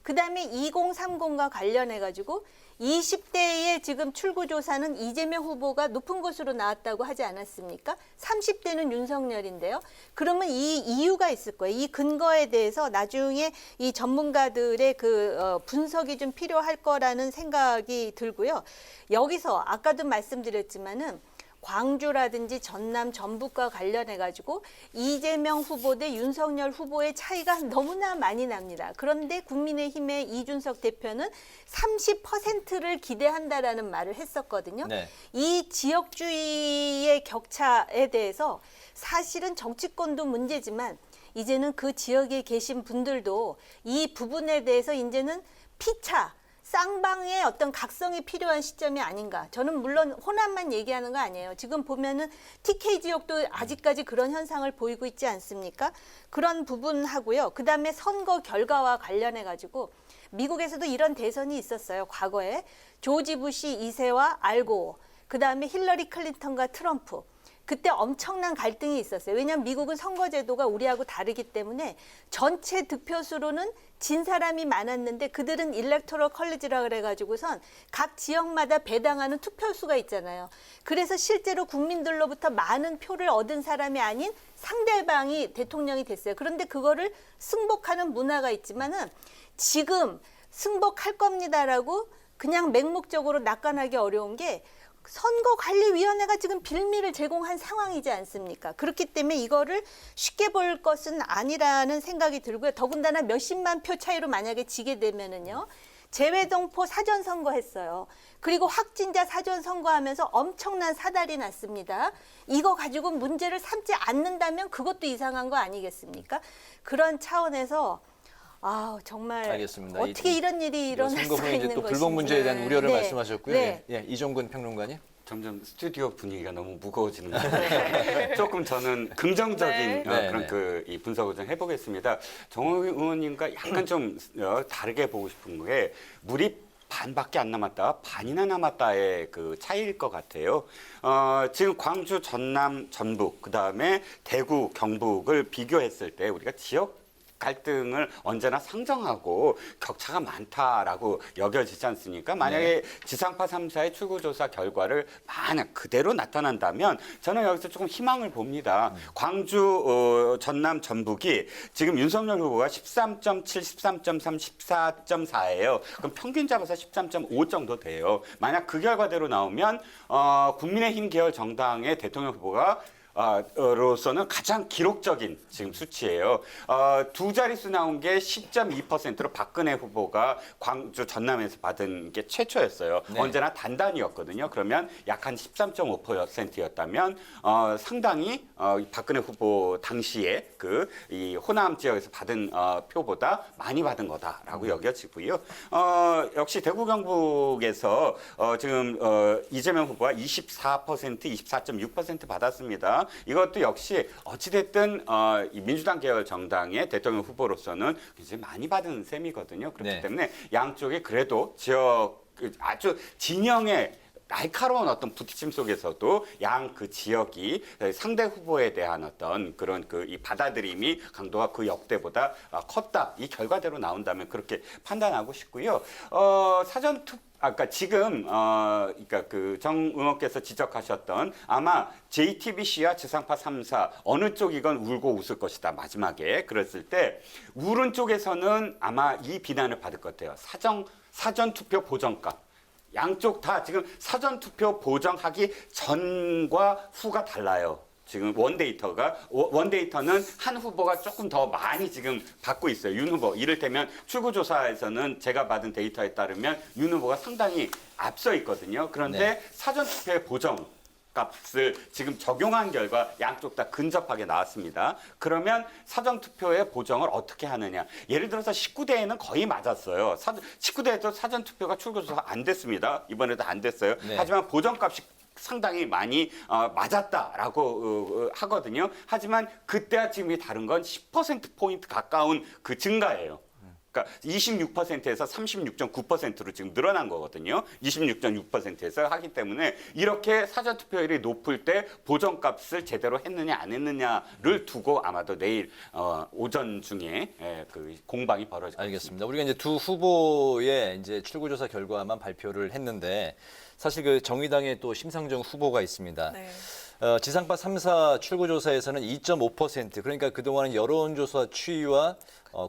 V: 그다음에 2030과 관련해가지고 20대의 지금 출구조사는 이재명 후보가 높은 곳으로 나왔다고 하지 않았습니까? 30대는 윤석열인데요. 그러면 이 이유가 있을 거예요. 이 근거에 대해서 나중에 이 전문가들의 그 분석이 좀 필요할 거라는 생각이 들고요. 여기서 아까도 말씀드렸지만은 광주라든지 전남, 전북과 관련해가지고 이재명 후보 대 윤석열 후보의 차이가 너무나 많이 납니다. 그런데 국민의힘의 이준석 대표는 30%를 기대한다라는 말을 했었거든요. 이 지역주의의 격차에 대해서 사실은 정치권도 문제지만 이제는 그 지역에 계신 분들도 이 부분에 대해서 이제는 피차, 쌍방의 어떤 각성이 필요한 시점이 아닌가. 저는 물론 호남만 얘기하는 거 아니에요. 지금 보면은 TK 지역도 아직까지 그런 현상을 보이고 있지 않습니까? 그런 부분하고요. 그다음에 선거 결과와 관련해 가지고 미국에서도 이런 대선이 있었어요. 과거에 조지 부시 2세와 알고, 그다음에 힐러리 클린턴과 트럼프. 그때 엄청난 갈등이 있었어요. 왜냐하면 미국은 선거제도가 우리하고 다르기 때문에 전체 득표수로는 진 사람이 많았는데 그들은 일렉토럴 컬리지라 그래가지고선 각 지역마다 배당하는 투표수가 있잖아요. 그래서 실제로 국민들로부터 많은 표를 얻은 사람이 아닌 상대방이 대통령이 됐어요. 그런데 그거를 승복하는 문화가 있지만은 지금 승복할 겁니다라고 그냥 맹목적으로 낙관하기 어려운 게 선거관리위원회가 지금 빌미를 제공한 상황이지 않습니까? 그렇기 때문에 이거를 쉽게 볼 것은 아니라는 생각이 들고요. 더군다나 몇십만 표 차이로 만약에 지게 되면은요. 재외동포 사전 선거했어요. 그리고 확진자 사전 선거하면서 엄청난 사달이 났습니다. 이거 가지고 문제를 삼지 않는다면 그것도 이상한 거 아니겠습니까? 그런 차원에서 정말
F: 알겠습니다.
V: 어떻게 이런 일이 일어날
F: 선거
V: 수가
F: 후에 이제
V: 있는
F: 또
V: 것인지.
F: 불복 문제에 대한 우려를
V: 네.
F: 말씀하셨고요.
V: 네.
F: 예, 이종근 평론가님.
U: 점점 스튜디오 분위기가 너무 무거워지는 것 같아요. 조금 저는 긍정적인 그런 이 분석을 좀 해보겠습니다. 정호 의원님과 약간 좀 다르게 보고 싶은 게 물이 반밖에 안 남았다, 반이나 남았다의 그 차이일 것 같아요. 지금 광주, 전남, 전북, 그 다음에 대구, 경북을 비교했을 때 우리가 지역 갈등을 언제나 상정하고 격차가 많다라고 여겨지지 않습니까? 만약에 지상파 3사의 출구조사 결과를 만약 그대로 나타난다면 저는 여기서 조금 희망을 봅니다. 광주, 전남, 전북이 지금 윤석열 후보가 13.7, 13.3, 14.4예요. 그럼 평균 잡아서 13.5 정도 돼요. 만약 그 결과대로 나오면 국민의힘 계열 정당의 대통령 후보가 로서는 가장 기록적인 지금 수치예요. 두 자릿수 나온 게 10.2%로 박근혜 후보가 광주 전남에서 받은 게 최초였어요.
F: 네.
U: 언제나 단단이었거든요. 그러면 약 한 13.5%였다면 상당히 박근혜 후보 당시에 이 호남 지역에서 받은 표보다 많이 받은 거다라고 여겨지고요. 역시 대구 경북에서 지금 이재명 후보가 24%, 24.6% 받았습니다. 이것도 역시 어찌됐든 이 민주당 계열 정당의 대통령 후보로서는 굉장히 많이 받은 셈이거든요. 그렇기 때문에 양쪽이 그래도 지역 아주 진영의 날카로운 어떤 부딪힘 속에서도 양 그 지역이 상대 후보에 대한 어떤 그런 이 받아들임이 강도가 그 역대보다 컸다. 이 결과대로 나온다면 그렇게 판단하고 싶고요. 사전 투표 아까 지금 그러니까 정 의원께서 지적하셨던 아마 JTBC와 지상파 3사 어느 쪽이건 울고 웃을 것이다 마지막에 그랬을 때 울은 쪽에서는 아마 이 비난을 받을 것 같아요. 사전 투표 보정값. 양쪽 다 지금 사전 투표 보정하기 전과 후가 달라요. 지금 원데이터는 한 후보가 조금 더 많이 지금 받고 있어요. 윤 후보. 이를테면 출구조사에서는 제가 받은 데이터에 따르면 윤 후보가 상당히 앞서 있거든요. 그런데 사전투표의 보정값을 지금 적용한 결과 양쪽 다 근접하게 나왔습니다. 그러면 사전투표의 보정을 어떻게 하느냐. 예를 들어서 19대에는 거의 맞았어요. 19대에도 사전투표가 출구조사 안 됐습니다. 이번에도 안 됐어요. 하지만 보정값이 상당히 많이 맞았다라고 하거든요. 하지만 그때와 지금이 다른 건 10%포인트 가까운 그 증가예요. 그러니까 26%에서 36.9%로 지금 늘어난 거거든요. 26.6%에서 하기 때문에 이렇게 사전투표율이 높을 때 보정값을 제대로 했느냐 안 했느냐를 두고 아마도 내일 오전 중에 공방이 벌어질 것 같습니다.
F: 알겠습니다. 우리가 이제 두 후보의 이제 출구조사 결과만 발표를 했는데 사실 정의당에 또 심상정 후보가 있습니다. 지상파 3사 출구조사에서는 2.5% 그러니까 그동안은 여론조사 추이와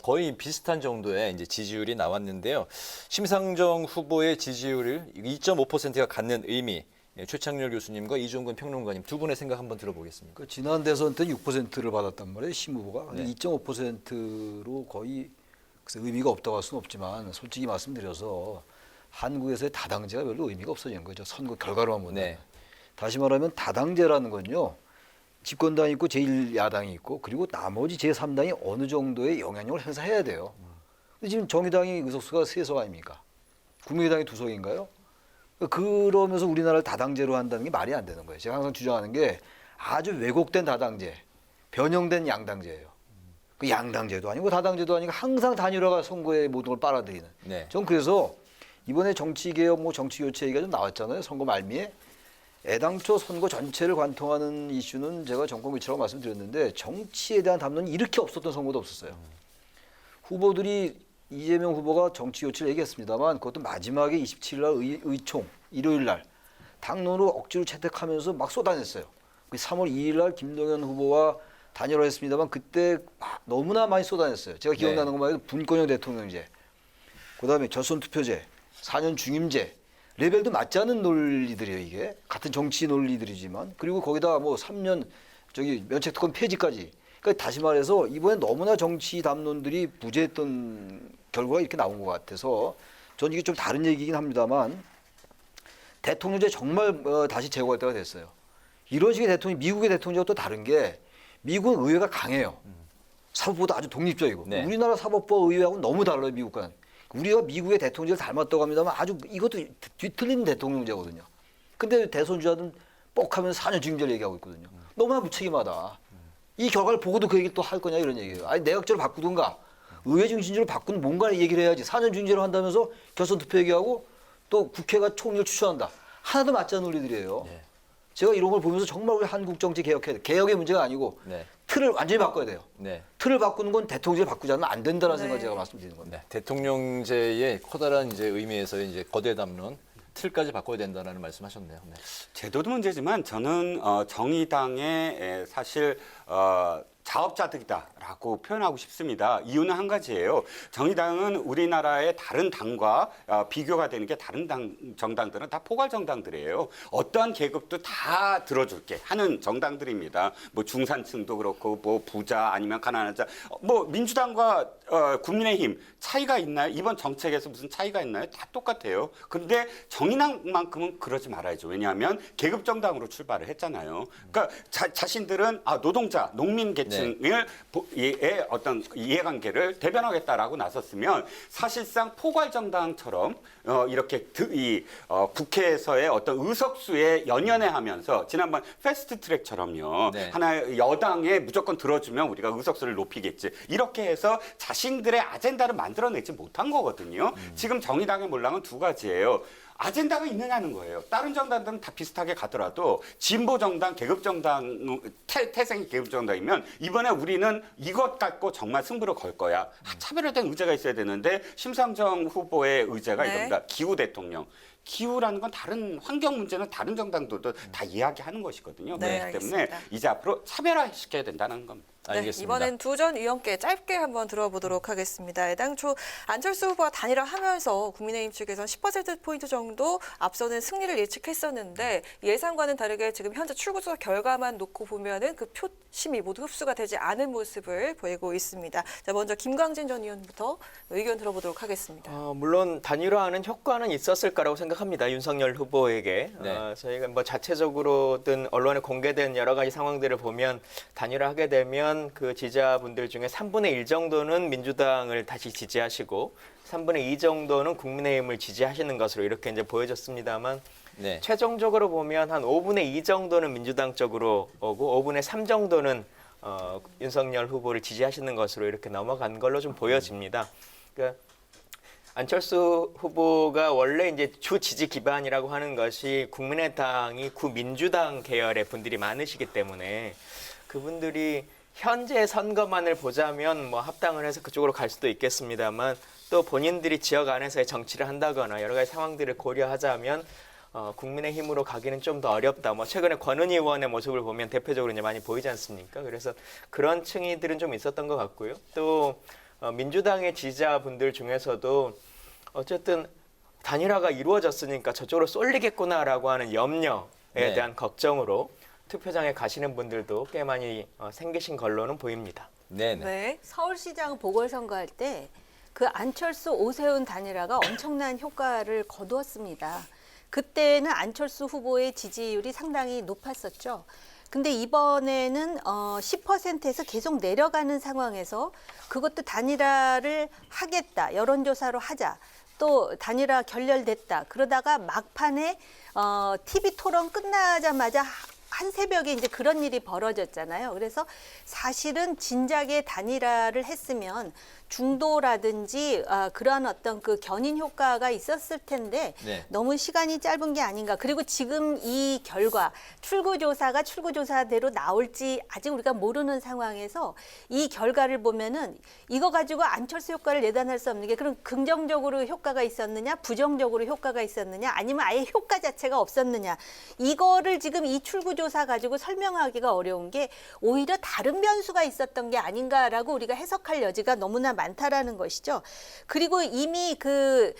F: 거의 비슷한 정도의 이제 지지율이 나왔는데요. 심상정 후보의 지지율을 2.5%가 갖는 의미, 최창렬 교수님과 이종근 평론가님 두 분의 생각 한번 들어보겠습니다.
S: 지난 대선 때 6%를 받았단 말이에요, 심 후보가. 2.5%로 거의 의미가 없다고 할 수는 없지만 솔직히 말씀드려서 한국에서의 다당제가 별로 의미가 없어지는 거죠. 선거 결과로만 보면. 다시 말하면 다당제라는 건요. 집권당이 있고 제1야당이 있고 그리고 나머지 제3당이 어느 정도의 영향력을 행사해야 돼요. 근데 지금 정의당이 의석수가 3석 아닙니까? 국민의당이 2석인가요? 그러면서 우리나라를 다당제로 한다는 게 말이 안 되는 거예요. 제가 항상 주장하는 게 아주 왜곡된 다당제, 변형된 양당제예요. 그 양당제도 아니고 다당제도 아니고 항상 단일화가 선거의 모든 걸 빨아들이는. 전 그래서 이번에 정치개혁, 정치교체 얘기가 좀 나왔잖아요. 선거 말미에. 애당초 선거 전체를 관통하는 이슈는 제가 정권교체라고 말씀드렸는데 정치에 대한 담론이 이렇게 없었던 선거도 없었어요. 후보들이 이재명 후보가 정치교체를 얘기했습니다만 그것도 마지막에 27일 날 의총, 일요일 날 당론으로 억지로 채택하면서 막 쏟아냈어요. 3월 2일 날 김동연 후보와 단일화했습니다만 그때 너무나 많이 쏟아냈어요. 제가 기억나는 것만 해도 분권형 대통령제, 그다음에 결선투표제, 4년 중임제, 레벨도 맞지 않은 논리들이에요, 이게. 같은 정치 논리들이지만. 그리고 거기다 3년 면책특권 폐지까지. 그러니까 다시 말해서 이번에 너무나 정치 담론들이 부재했던 결과가 이렇게 나온 것 같아서 전 이게 좀 다른 얘기긴 합니다만 대통령제 정말 다시 제고할 때가 됐어요. 이런 식의 대통령, 미국의 대통령과 또 다른 게 미국은 의회가 강해요. 사법부도 아주 독립적이고
F: 네.
S: 우리나라 사법부 의회하고는 너무 달라요, 미국과는. 우리가 미국의 대통령제를 닮았다고 합니다만 아주 이것도 뒤틀린 대통령제거든요. 근데 대선 주자들은 뻑하면 4년 징계를 얘기하고 있거든요. 너무나 무책임하다. 이 결과를 보고도 그 얘기를 또 할 거냐 이런 얘기예요. 아니 내각제로 바꾸든가 의회 중심제로 바꾸는 뭔가 얘기를 해야지. 4년 징계로 한다면서 결선 투표 얘기하고 또 국회가 총리를 추천한다. 하나도 맞지 않는 논리들이에요.
F: 네.
S: 제가 이런 걸 보면서 정말 우리 한국 정치 개혁해야 돼. 개혁의 문제가 아니고
F: 네.
S: 틀을 완전히 바꿔야 돼요.
F: 네.
S: 틀을 바꾸는 건 대통령제를 바꾸지 않으면 안 된다는 생각을 제가 말씀드리는 겁니다.
F: 네. 대통령제의 커다란 이제 의미에서 이제 거대 담론 틀까지 바꿔야 된다는 말씀하셨네요. 네.
U: 제도도 문제지만 저는 정의당의 사실 자업자득이다라고 표현하고 싶습니다. 이유는 한 가지예요. 정의당은 우리나라의 다른 당과 비교가 되는 게 다른 정당들은 다 포괄 정당들이에요. 어떠한 계급도 다 들어줄게 하는 정당들입니다. 뭐 중산층도 그렇고 뭐 부자 아니면 가난한 자, 뭐 민주당과 국민의힘 차이가 있나요? 이번 정책에서 무슨 차이가 있나요? 다 똑같아요. 그런데 정의당만큼은 그러지 말아야죠. 왜냐하면 계급 정당으로 출발을 했잖아요. 그러니까 자신들은 노동자, 농민 계층 의 어떤 이해관계를 대변하겠다라고 나섰으면 사실상 포괄 정당처럼 이렇게 국회에서의 어떤 의석수에 연연해하면서 지난번 패스트트랙처럼요.
F: 네.
U: 하나의 여당에 무조건 들어주면 우리가 의석수를 높이겠지. 이렇게 해서 자신들의 아젠다를 만들어내지 못한 거거든요. 지금 정의당의 몰락은 두 가지예요. 아젠다가 있느냐는 거예요. 다른 정당들은 다 비슷하게 가더라도 진보 정당, 계급 정당, 태생 계급 정당이면 이번에 우리는 이것 갖고 정말 승부를 걸 거야. 차별화된 의제가 있어야 되는데 심상정 후보의 의제가
G: 네.
U: 이겁니다. 기후 대통령. 기후라는 건 다른 환경 문제는 다른 정당들도 다 이야기하는 것이거든요.
G: 네,
U: 그렇기 때문에
G: 알겠습니다.
U: 이제 앞으로 차별화시켜야 된다는 겁니다.
G: 네, 이번엔 두 전 의원께 짧게 한번 들어보도록 하겠습니다. 당초 안철수 후보가 단일화하면서 국민의힘 측에서는 10%포인트 정도 앞서는 승리를 예측했었는데 예상과는 다르게 지금 현재 출구조사 결과만 놓고 보면은 그 표심이 모두 흡수가 되지 않은 모습을 보이고 있습니다. 자, 먼저 김광진 전 의원부터 의견 들어보도록 하겠습니다.
T: 물론 단일화하는 효과는 있었을 거라고 생각합니다. 윤석열 후보에게.
F: 네.
T: 저희가 뭐 자체적으로든 언론에 공개된 여러 가지 상황들을 보면 단일화하게 되면 그 지지자분들 중에 3분의 1 정도는 민주당을 다시 지지하시고 3분의 2 정도는 국민의힘을 지지하시는 것으로 이렇게 이제 보여졌습니다만
F: 네.
T: 최종적으로 보면 한 5분의 2 정도는 민주당 쪽으로 오고 5분의 3 정도는 윤석열 후보를 지지하시는 것으로 이렇게 넘어간 걸로 좀 보여집니다. 그러니까 안철수 후보가 원래 이제 주 지지 기반이라고 하는 것이 국민의당이 구민주당 계열의 분들이 많으시기 때문에 그분들이 현재 선거만을 보자면 뭐 합당을 해서 그쪽으로 갈 수도 있겠습니다만 또 본인들이 지역 안에서의 정치를 한다거나 여러 가지 상황들을 고려하자면 국민의힘으로 가기는 좀 더 어렵다. 뭐 최근에 권은희 의원의 모습을 보면 대표적으로 이제 많이 보이지 않습니까? 그래서 그런 층이들은 좀 있었던 것 같고요. 또 민주당의 지지자분들 중에서도 어쨌든 단일화가 이루어졌으니까 저쪽으로 쏠리겠구나라고 하는 염려에
F: 네.
T: 대한 걱정으로 투표장에 가시는 분들도 꽤 많이 생기신 걸로는 보입니다.
F: 네네.
G: 네.
V: 서울시장 보궐선거할 때 그 안철수 오세훈 단일화가 엄청난 효과를 거두었습니다. 그때는 안철수 후보의 지지율이 상당히 높았었죠. 근데 이번에는 10%에서 계속 내려가는 상황에서 그것도 단일화를 하겠다, 여론조사로 하자, 또 단일화 결렬됐다. 그러다가 막판에 TV 토론 끝나자마자 한 새벽에 이제 그런 일이 벌어졌잖아요. 그래서 사실은 진작에 단일화를 했으면 중도라든지 그러한 어떤 그 견인 효과가 있었을 텐데
F: 네.
V: 너무 시간이 짧은 게 아닌가. 그리고 지금 이 결과 출구조사가 출구조사대로 나올지 아직 우리가 모르는 상황에서 이 결과를 보면은 이거 가지고 안철수 효과를 예단할 수 없는 게 그럼 긍정적으로 효과가 있었느냐 부정적으로 효과가 있었느냐 아니면 아예 효과 자체가 없었느냐 이거를 지금 이 출구조사 가지고 설명하기가 어려운 게 오히려 다른 변수가 있었던 게 아닌가라고 우리가 해석할 여지가 너무나 많다라는 것이죠. 그리고 이미 그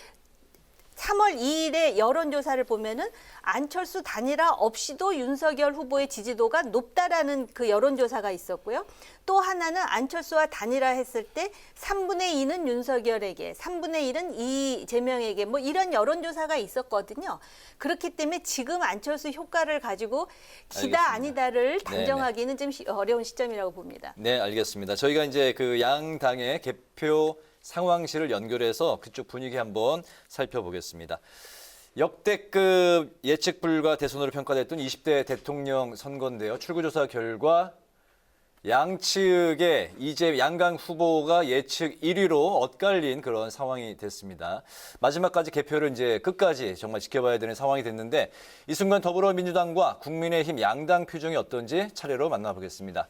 V: 3월 2일에 여론조사를 보면은 안철수 단일화 없이도 윤석열 후보의 지지도가 높다라는 그 여론조사가 있었고요. 또 하나는 안철수와 단일화했을 때 3분의 2는 윤석열에게, 3분의 1은 이재명에게 뭐 이런 여론조사가 있었거든요. 그렇기 때문에 지금 안철수 효과를 가지고 기다
F: 알겠습니다.
V: 아니다를 단정하기는 좀 어려운 시점이라고 봅니다.
F: 네, 알겠습니다. 저희가 이제 그 양당의 개표 상황실을 연결해서 그쪽 분위기 한번 살펴보겠습니다. 역대급 예측 불가 대선으로 평가됐던 20대 대통령 선거인데요. 출구조사 결과 양측의 양강 후보가 예측 1위로 엇갈린 그런 상황이 됐습니다. 마지막까지 개표를 이제 끝까지 정말 지켜봐야 되는 상황이 됐는데 이 순간 더불어민주당과 국민의힘 양당 표정이 어떤지 차례로 만나보겠습니다.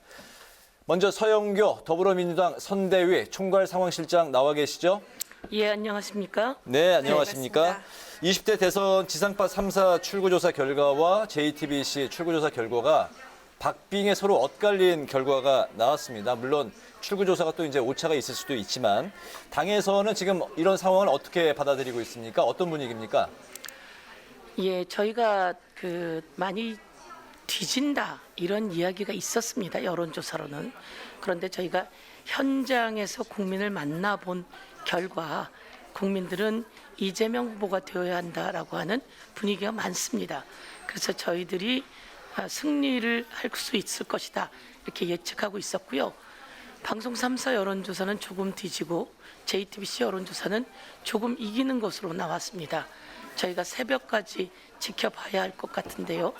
F: 먼저 서영교 더불어민주당 선대위 총괄 상황실장 나와 계시죠?
B: 예, 안녕하십니까?
F: 네, 안녕하십니까? 20대 대선 지상파 3사 출구조사 결과와 JTBC 출구조사 결과가 박빙에 서로 엇갈린 결과가 나왔습니다. 물론 출구조사가 또 이제 오차가 있을 수도 있지만 당에서는 지금 이런 상황을 어떻게 받아들이고 있습니까? 어떤 분위기입니까?
B: 예, 저희가 많이 뒤진다 이런 이야기가 있었습니다. 여론조사로는. 그런데 저희가 현장에서 국민을 만나본 결과 국민들은 이재명 후보가 되어야 한다라고 하는 분위기가 많습니다. 그래서 저희들이 승리를 할 수 있을 것이다 이렇게 예측하고 있었고요. 방송 3사 여론조사는 조금 뒤지고 JTBC 여론조사는 조금 이기는 것으로 나왔습니다. 저희가 새벽까지 지켜봐야 할 것 같은데요.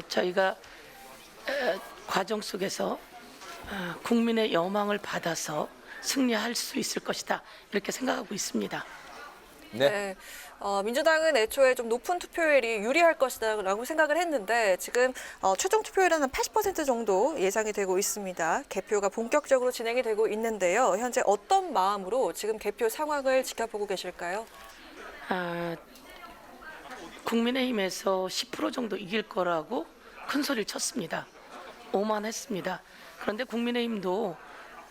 B: 저희가 과정 속에서 국민의 여망을 받아서 승리할 수 있을 것이다 이렇게 생각하고 있습니다.
G: 네. 민주당은 애초에 좀 높은 투표율이 유리할 것이다라고 생각을 했는데 지금 최종 투표율은 한 80% 정도 예상이 되고 있습니다. 개표가 본격적으로 진행이 되고 있는데요. 현재 어떤 마음으로 지금 개표 상황을 지켜보고 계실까요?
B: 국민의힘에서 10% 정도 이길 거라고 큰 소리를 쳤습니다. 오만했습니다. 그런데 국민의힘도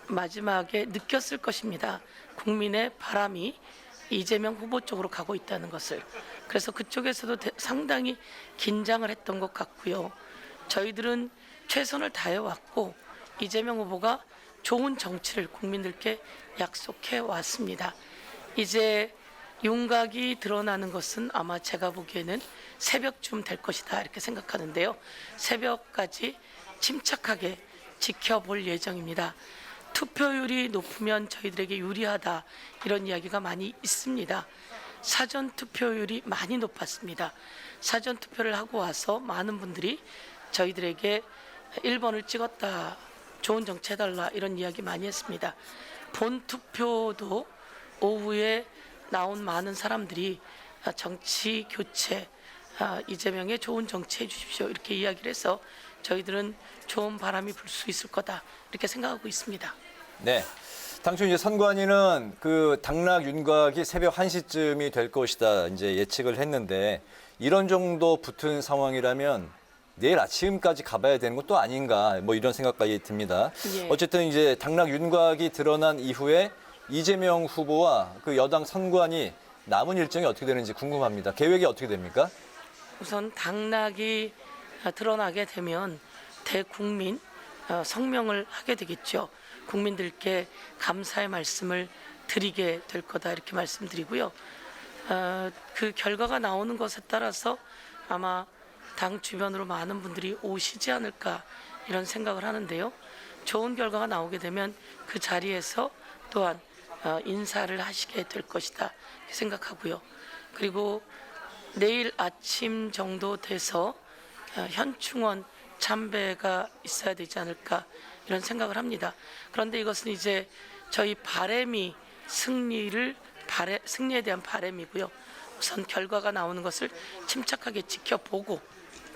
B: 마지막에 느꼈을 것입니다. 국민의 바람이 이재명 후보 쪽으로 가고 있다는 것을. 그래서 그쪽에서도 상당히 긴장을 했던 것 같고요. 저희들은 최선을 다해왔고 이재명 후보가 좋은 정치를 국민들께 약속해 왔습니다. 이제 윤곽이 드러나는 것은 아마 제가 보기에는 새벽쯤 될 것이다 이렇게 생각하는데요. 새벽까지 침착하게 지켜볼 예정입니다. 투표율이 높으면 저희들에게 유리하다 이런 이야기가 많이 있습니다. 사전 투표율이 많이 높았습니다. 사전 투표를 하고 와서 많은 분들이 저희들에게 1번을 찍었다, 좋은 정치 해달라 이런 이야기 많이 했습니다. 본 투표도 오후에 나온 많은 사람들이 정치 교체, 이재명의 좋은 정치 해주십시오 이렇게 이야기를 해서 저희들은 좋은 바람이 불 수 있을 거다 이렇게 생각하고 있습니다.
F: 네. 당초 이제 선관위는 그 당락 윤곽이 새벽 1시쯤이 될 것이다 이제 예측을 했는데 이런 정도 붙은 상황이라면 내일 아침까지 가봐야 되는 것도 아닌가 뭐 이런 생각까지 듭니다.
B: 예.
F: 어쨌든 이제 당락 윤곽이 드러난 이후에 이재명 후보와 그 여당 선관위 남은 일정이 어떻게 되는지 궁금합니다. 계획이 어떻게 됩니까?
B: 우선 당락이 드러나게 되면 대국민 성명을 하게 되겠죠. 국민들께 감사의 말씀을 드리게 될 거다 이렇게 말씀드리고요. 그 결과가 나오는 것에 따라서 아마 당 주변으로 많은 분들이 오시지 않을까 이런 생각을 하는데요. 좋은 결과가 나오게 되면 그 자리에서 또한 인사를 하시게 될 것이다 이렇게 생각하고요. 그리고 내일 아침 정도 돼서 현충원 참배가 있어야 되지 않을까 이런 생각을 합니다. 그런데 이것은 이제 저희 바람이 승리에 대한 바람이고요. 우선 결과가 나오는 것을 침착하게 지켜보고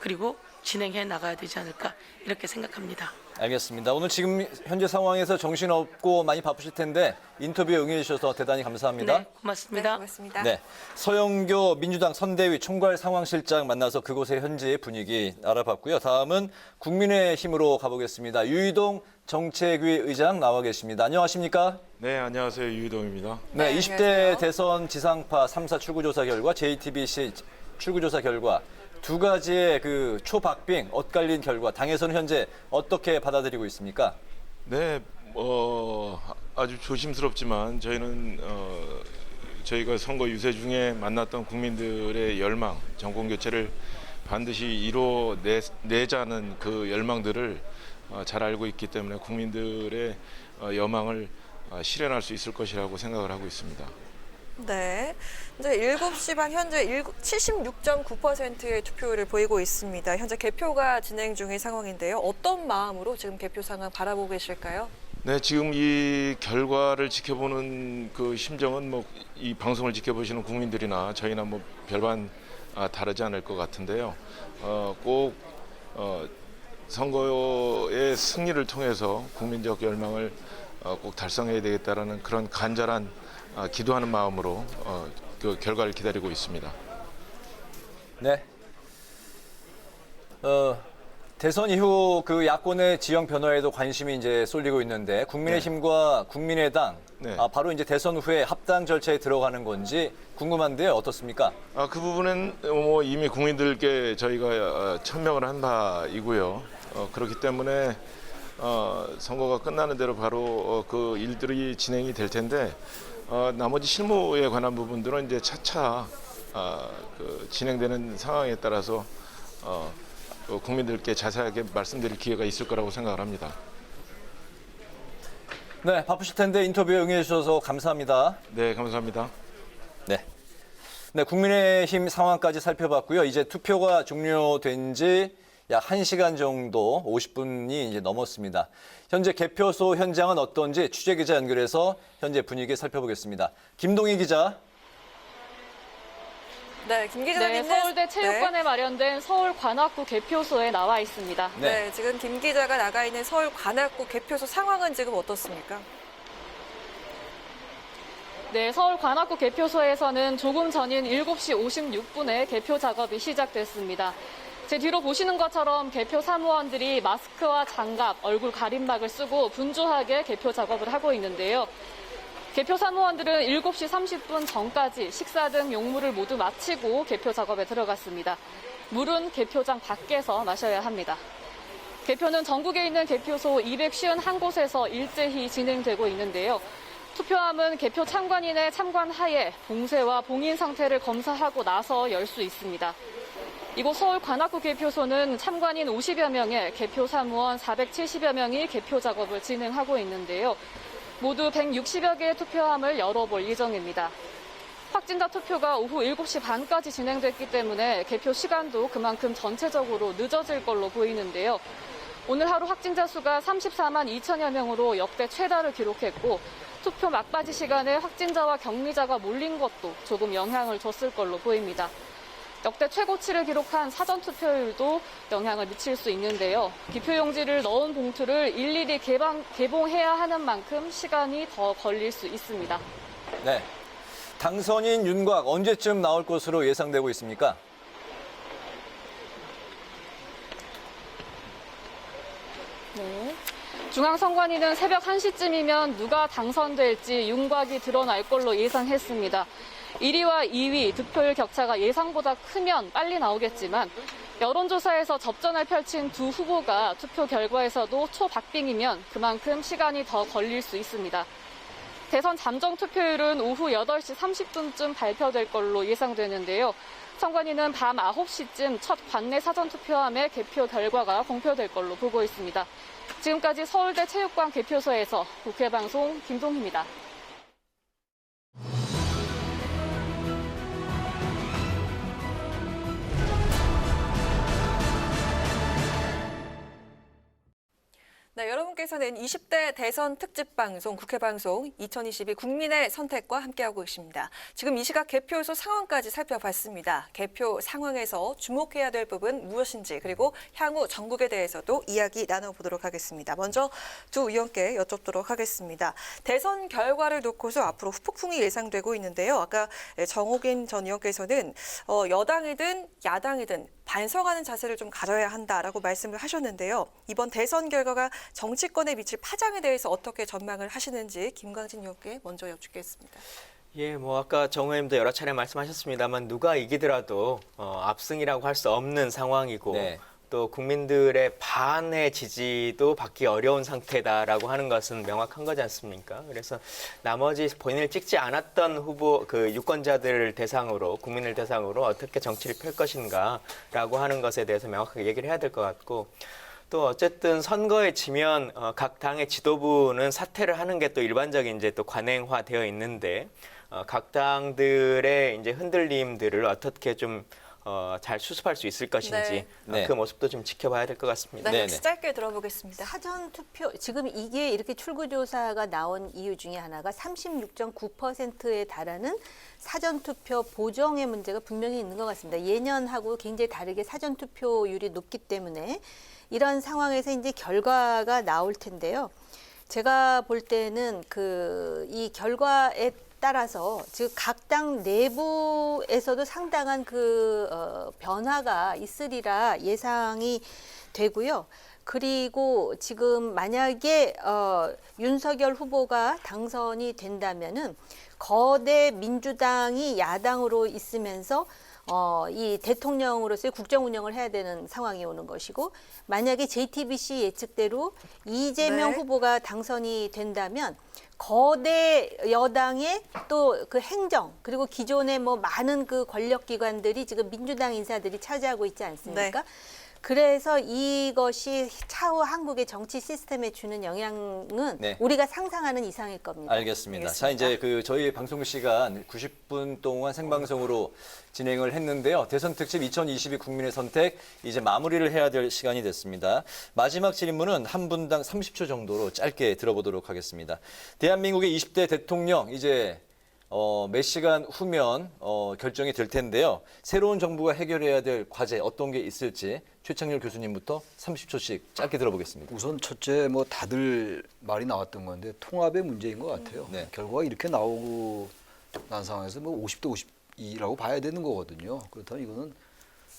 B: 그리고 진행해 나가야 되지 않을까 이렇게 생각합니다.
F: 알겠습니다. 오늘 지금 현재 상황에서 정신없고 많이 바쁘실 텐데 인터뷰에 응해 주셔서 대단히 감사합니다.
B: 네, 고맙습니다.
G: 네, 고맙습니다.
F: 네, 서영교 민주당 선대위 총괄 상황실장 만나서 그곳의 현재 분위기 알아봤고요. 다음은 국민의힘으로 가보겠습니다. 유이동 정책위 의장 나와 계십니다. 안녕하십니까?
D: 네, 안녕하세요. 유희동입니다.
F: 네, 20대 대선 지상파 3사 출구조사 결과, JTBC 출구조사 결과 두 가지의 그 초박빙, 엇갈린 결과, 당에서는 현재 어떻게 받아들이고 있습니까?
D: 네, 아주 조심스럽지만 저희는 저희가 선거 유세 중에 만났던 국민들의 열망, 정권 교체를 반드시 이뤄내자는 그 열망들을 잘 알고 있기 때문에 국민들의 여망을 실현할 수 있을 것이라고 생각을 하고 있습니다.
G: 네, 이제 7시 반 현재 76.9%의 투표율을 보이고 있습니다. 현재 개표가 진행 중인 상황인데요. 어떤 마음으로 지금 개표 상황 바라보고 계실까요?
D: 네, 지금 이 결과를 지켜보는 그 심정은 뭐 이 방송을 지켜보시는 국민들이나 저희나 뭐 별반 다르지 않을 것 같은데요. 꼭 선거의 승리를 통해서 국민적 열망을 꼭 달성해야 되겠다라는 그런 간절한 기도하는 마음으로 그 결과를 기다리고 있습니다.
F: 네. 대선 이후 그 야권의 지형 변화에도 관심이 이제 쏠리고 있는데 국민의힘과 국민의당 바로 이제 대선 후에 합당 절차에 들어가는 건지 궁금한데요. 어떻습니까?
D: 그 부분은 뭐 이미 국민들께 저희가 천명을 한 바이고요. 그렇기 때문에 선거가 끝나는 대로 바로 그 일들이 진행이 될 텐데 나머지 실무에 관한 부분들은 이제 차차 그 진행되는 상황에 따라서 국민들께 자세하게 말씀드릴 기회가 있을 거라고 생각을 합니다.
F: 네, 바쁘실 텐데 인터뷰에 응해 주셔서 감사합니다.
D: 네, 감사합니다.
F: 네, 국민의힘 상황까지 살펴봤고요. 이제 투표가 종료된 지 약 1시간 정도, 50분이 이제 넘었습니다. 현재 개표소 현장은 어떤지 취재기자 연결해서 현재 분위기 살펴보겠습니다. 김동희 기자.
G: 네, 김 기자님.
E: 서울대 체육관에 마련된 서울관악구 개표소에 나와 있습니다.
G: 네, 지금 김 기자가 나가 있는 서울관악구 개표소 상황은 지금 어떻습니까?
E: 네, 서울관악구 개표소에서는 조금 전인 7시 56분에 개표 작업이 시작됐습니다. 제 뒤로 보시는 것처럼 개표 사무원들이 마스크와 장갑, 얼굴 가림막을 쓰고 분주하게 개표 작업을 하고 있는데요. 개표 사무원들은 7시 30분 전까지 식사 등 용무를 모두 마치고 개표 작업에 들어갔습니다. 물은 개표장 밖에서 마셔야 합니다. 개표는 전국에 있는 개표소 251곳에서 일제히 진행되고 있는데요. 투표함은 개표 참관인의 참관 하에 봉쇄와 봉인 상태를 검사하고 나서 열 수 있습니다. 이곳 서울관악구 개표소는 참관인 50여 명에 개표 사무원 470여 명이 개표 작업을 진행하고 있는데요. 모두 160여 개의 투표함을 열어볼 예정입니다. 확진자 투표가 오후 7시 반까지 진행됐기 때문에 개표 시간도 그만큼 전체적으로 늦어질 걸로 보이는데요. 오늘 하루 확진자 수가 34만 2천여 명으로 역대 최다를 기록했고 투표 막바지 시간에 확진자와 격리자가 몰린 것도 조금 영향을 줬을 걸로 보입니다. 역대 최고치를 기록한 사전투표율도 영향을 미칠 수 있는데요. 기표용지를 넣은 봉투를 일일이 개봉해야 하는 만큼 시간이 더 걸릴 수 있습니다.
F: 네, 당선인 윤곽 언제쯤 나올 것으로 예상되고 있습니까?
E: 네. 중앙선관위는 새벽 1시쯤이면 누가 당선될지 윤곽이 드러날 걸로 예상했습니다. 1위와 2위 득표율 격차가 예상보다 크면 빨리 나오겠지만 여론조사에서 접전을 펼친 두 후보가 투표 결과에서도 초박빙이면 그만큼 시간이 더 걸릴 수 있습니다. 대선 잠정 투표율은 오후 8시 30분쯤 발표될 걸로 예상되는데요. 선관위는 밤 9시쯤 첫 관내 사전투표함의 개표 결과가 공표될 걸로 보고 있습니다. 지금까지 서울대 체육관 개표소에서 국회방송 김동희입니다.
G: 네, 여러분께서는 20대 대선 특집 방송, 국회방송 2022 국민의 선택과 함께하고 계십니다. 지금 이 시각 개표소 상황까지 살펴봤습니다. 개표 상황에서 주목해야 될 부분 무엇인지 그리고 향후 전국에 대해서도 이야기 나눠보도록 하겠습니다. 먼저 두 의원께 여쭙도록 하겠습니다. 대선 결과를 놓고서 앞으로 후폭풍이 예상되고 있는데요. 아까 정옥인 전 의원께서는 여당이든 야당이든 반성하는 자세를 좀 가져야 한다라고 말씀을 하셨는데요. 이번 대선 결과가 정치권에 미칠 파장에 대해서 어떻게 전망을 하시는지 김광진 의원께 먼저 여쭙겠습니다.
T: 예, 뭐 아까 정 의원님도 여러 차례 말씀하셨습니다만 누가 이기더라도 압승이라고 할 수 없는 상황이고
F: 네.
T: 또 국민들의 반의 지지도 받기 어려운 상태다라고 하는 것은 명확한 거지 않습니까? 그래서 나머지 본인을 찍지 않았던 후보 그 유권자들을 대상으로 국민을 대상으로 어떻게 정치를 펼 것인가라고 하는 것에 대해서 명확하게 얘기를 해야 될 것 같고 또 어쨌든 선거에 지면 각 당의 지도부는 사퇴를 하는 게 또 일반적인 이제 또 관행화되어 있는데 각 당들의 이제 흔들림들을 어떻게 좀 잘 수습할 수 있을 것인지 그 모습도 좀 지켜봐야 될 것 같습니다.
G: 네, 역시 짧게 들어보겠습니다.
V: 사전 투표 지금 이게 이렇게 출구조사가 나온 이유 중에 하나가 36.9%에 달하는 사전 투표 보정의 문제가 분명히 있는 것 같습니다. 예년하고 굉장히 다르게 사전 투표율이 높기 때문에 이런 상황에서 이제 결과가 나올 텐데요. 제가 볼 때는 이 결과에 따라서 즉 각 당 내부에서도 상당한 변화가 있으리라 예상이 되고요. 그리고 지금 만약에 윤석열 후보가 당선이 된다면은 거대 민주당이 야당으로 있으면서 이 대통령으로서의 국정 운영을 해야 되는 상황이 오는 것이고 만약에 JTBC 예측대로 이재명 후보가 당선이 된다면 거대 여당의 또 그 행정 그리고 기존의 뭐 많은 그 권력기관들이 지금 민주당 인사들이 차지하고 있지 않습니까? 그래서 이것이 차후 한국의 정치 시스템에 주는 영향은 우리가 상상하는 이상일 겁니다.
F: 알겠습니다. 자, 이제 저희 방송 시간 90분 동안 생방송으로 진행을 했는데요. 대선 특집 2022 국민의 선택 이제 마무리를 해야 될 시간이 됐습니다. 마지막 질문은 한 분당 30초 정도로 짧게 들어보도록 하겠습니다. 대한민국의 20대 대통령 이제 몇 시간 후면 결정이 될 텐데요. 새로운 정부가 해결해야 될 과제 어떤 게 있을지 최창렬 교수님부터 30초씩 짧게 들어보겠습니다.
S: 우선 첫째 다들 말이 나왔던 건데 통합의 문제인 것 같아요. 결과가 이렇게 나오고 난 상황에서 50대 52라고 봐야 되는 거거든요. 그렇다면 이거는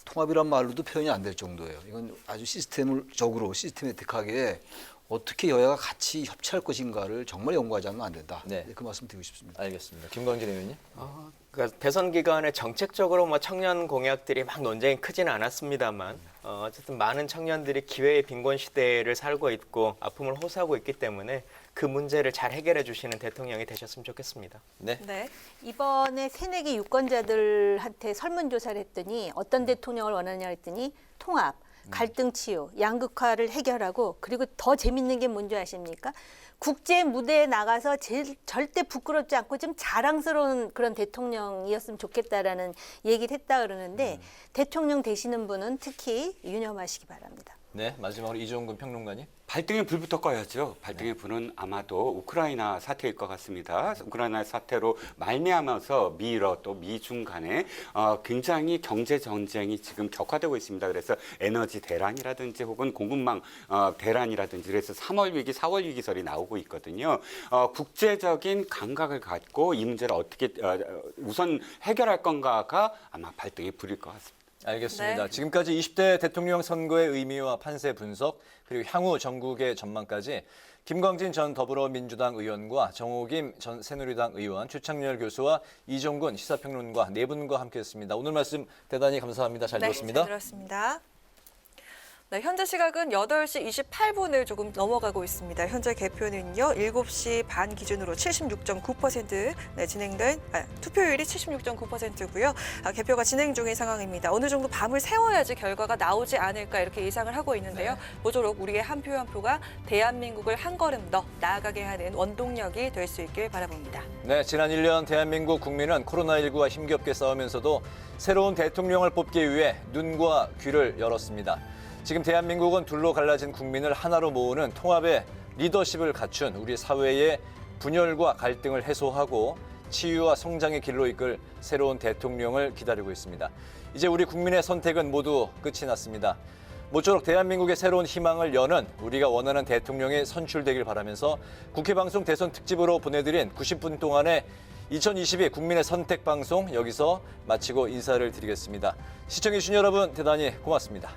S: 통합이란 말로도 표현이 안 될 정도예요. 이건 아주 시스템적으로 시스테매틱하게 어떻게 여야가 같이 협치할 것인가를 정말 연구하지 않으면 안 된다. 그 말씀 드리고 싶습니다.
F: 알겠습니다. 김광진 의원님.
T: 그러니까 대선 기간에 정책적으로 뭐 청년 공약들이 막 논쟁이 크지는 않았습니다만 어쨌든 많은 청년들이 기회의 빈곤 시대를 살고 있고 아픔을 호소하고 있기 때문에 그 문제를 잘 해결해 주시는 대통령이 되셨으면 좋겠습니다.
V: 이번에 새내기 유권자들한테 설문조사를 했더니 어떤 대통령을 원하냐 했더니 통합, 갈등 치유, 양극화를 해결하고 그리고 더 재밌는 게 뭔지 아십니까? 국제 무대에 나가서 절대 부끄럽지 않고 좀 자랑스러운 그런 대통령이었으면 좋겠다라는 얘기를 했다 그러는데 대통령 되시는 분은 특히 유념하시기 바랍니다.
F: 네, 마지막으로 이종근 평론가님.
U: 발등에 불부터 꺼야죠. 발등의 불은 아마도 우크라이나 사태일 것 같습니다. 우크라이나 사태로 말미암아서 미러 또 미중 간에 굉장히 경제 전쟁이 지금 격화되고 있습니다. 그래서 에너지 대란이라든지 혹은 공급망 대란이라든지 그래서 3월 위기, 4월 위기설이 나오고 있거든요. 국제적인 감각을 갖고 이 문제를 어떻게 우선 해결할 건가가 아마 발등의 불일 것 같습니다.
F: 알겠습니다. 지금까지 20대 대통령 선거의 의미와 판세 분석 그리고 향후 전국의 전망까지 김광진 전 더불어민주당 의원과 정호김 전 새누리당 의원, 최창렬 교수와 이종근 시사평론가 네 분과 함께했습니다. 오늘 말씀 대단히 감사합니다. 잘 들었습니다.
G: 잘 들었습니다. 현재 시각은 8시 28분을 조금 넘어가고 있습니다. 현재 개표는요. 7시 반 기준으로 76.9% 진행된 투표율이 76.9%고요. 개표가 진행 중인 상황입니다. 어느 정도 밤을 새워야지 결과가 나오지 않을까 이렇게 예상을 하고 있는데요. 모쪼록 우리의 한 표 한 표가 대한민국을 한 걸음 더 나아가게 하는 원동력이 될 수 있길 바라봅니다.
F: 네, 지난 1년 대한민국 국민은 코로나19와 힘겹게 싸우면서도 새로운 대통령을 뽑기 위해 눈과 귀를 열었습니다. 지금 대한민국은 둘로 갈라진 국민을 하나로 모으는 통합의 리더십을 갖춘 우리 사회의 분열과 갈등을 해소하고 치유와 성장의 길로 이끌 새로운 대통령을 기다리고 있습니다. 이제 우리 국민의 선택은 모두 끝이 났습니다. 모쪼록 대한민국의 새로운 희망을 여는 우리가 원하는 대통령이 선출되길 바라면서 국회 방송 대선 특집으로 보내드린 90분 동안의 2022 국민의 선택 방송 여기서 마치고 인사를 드리겠습니다. 시청해주신 여러분 대단히 고맙습니다.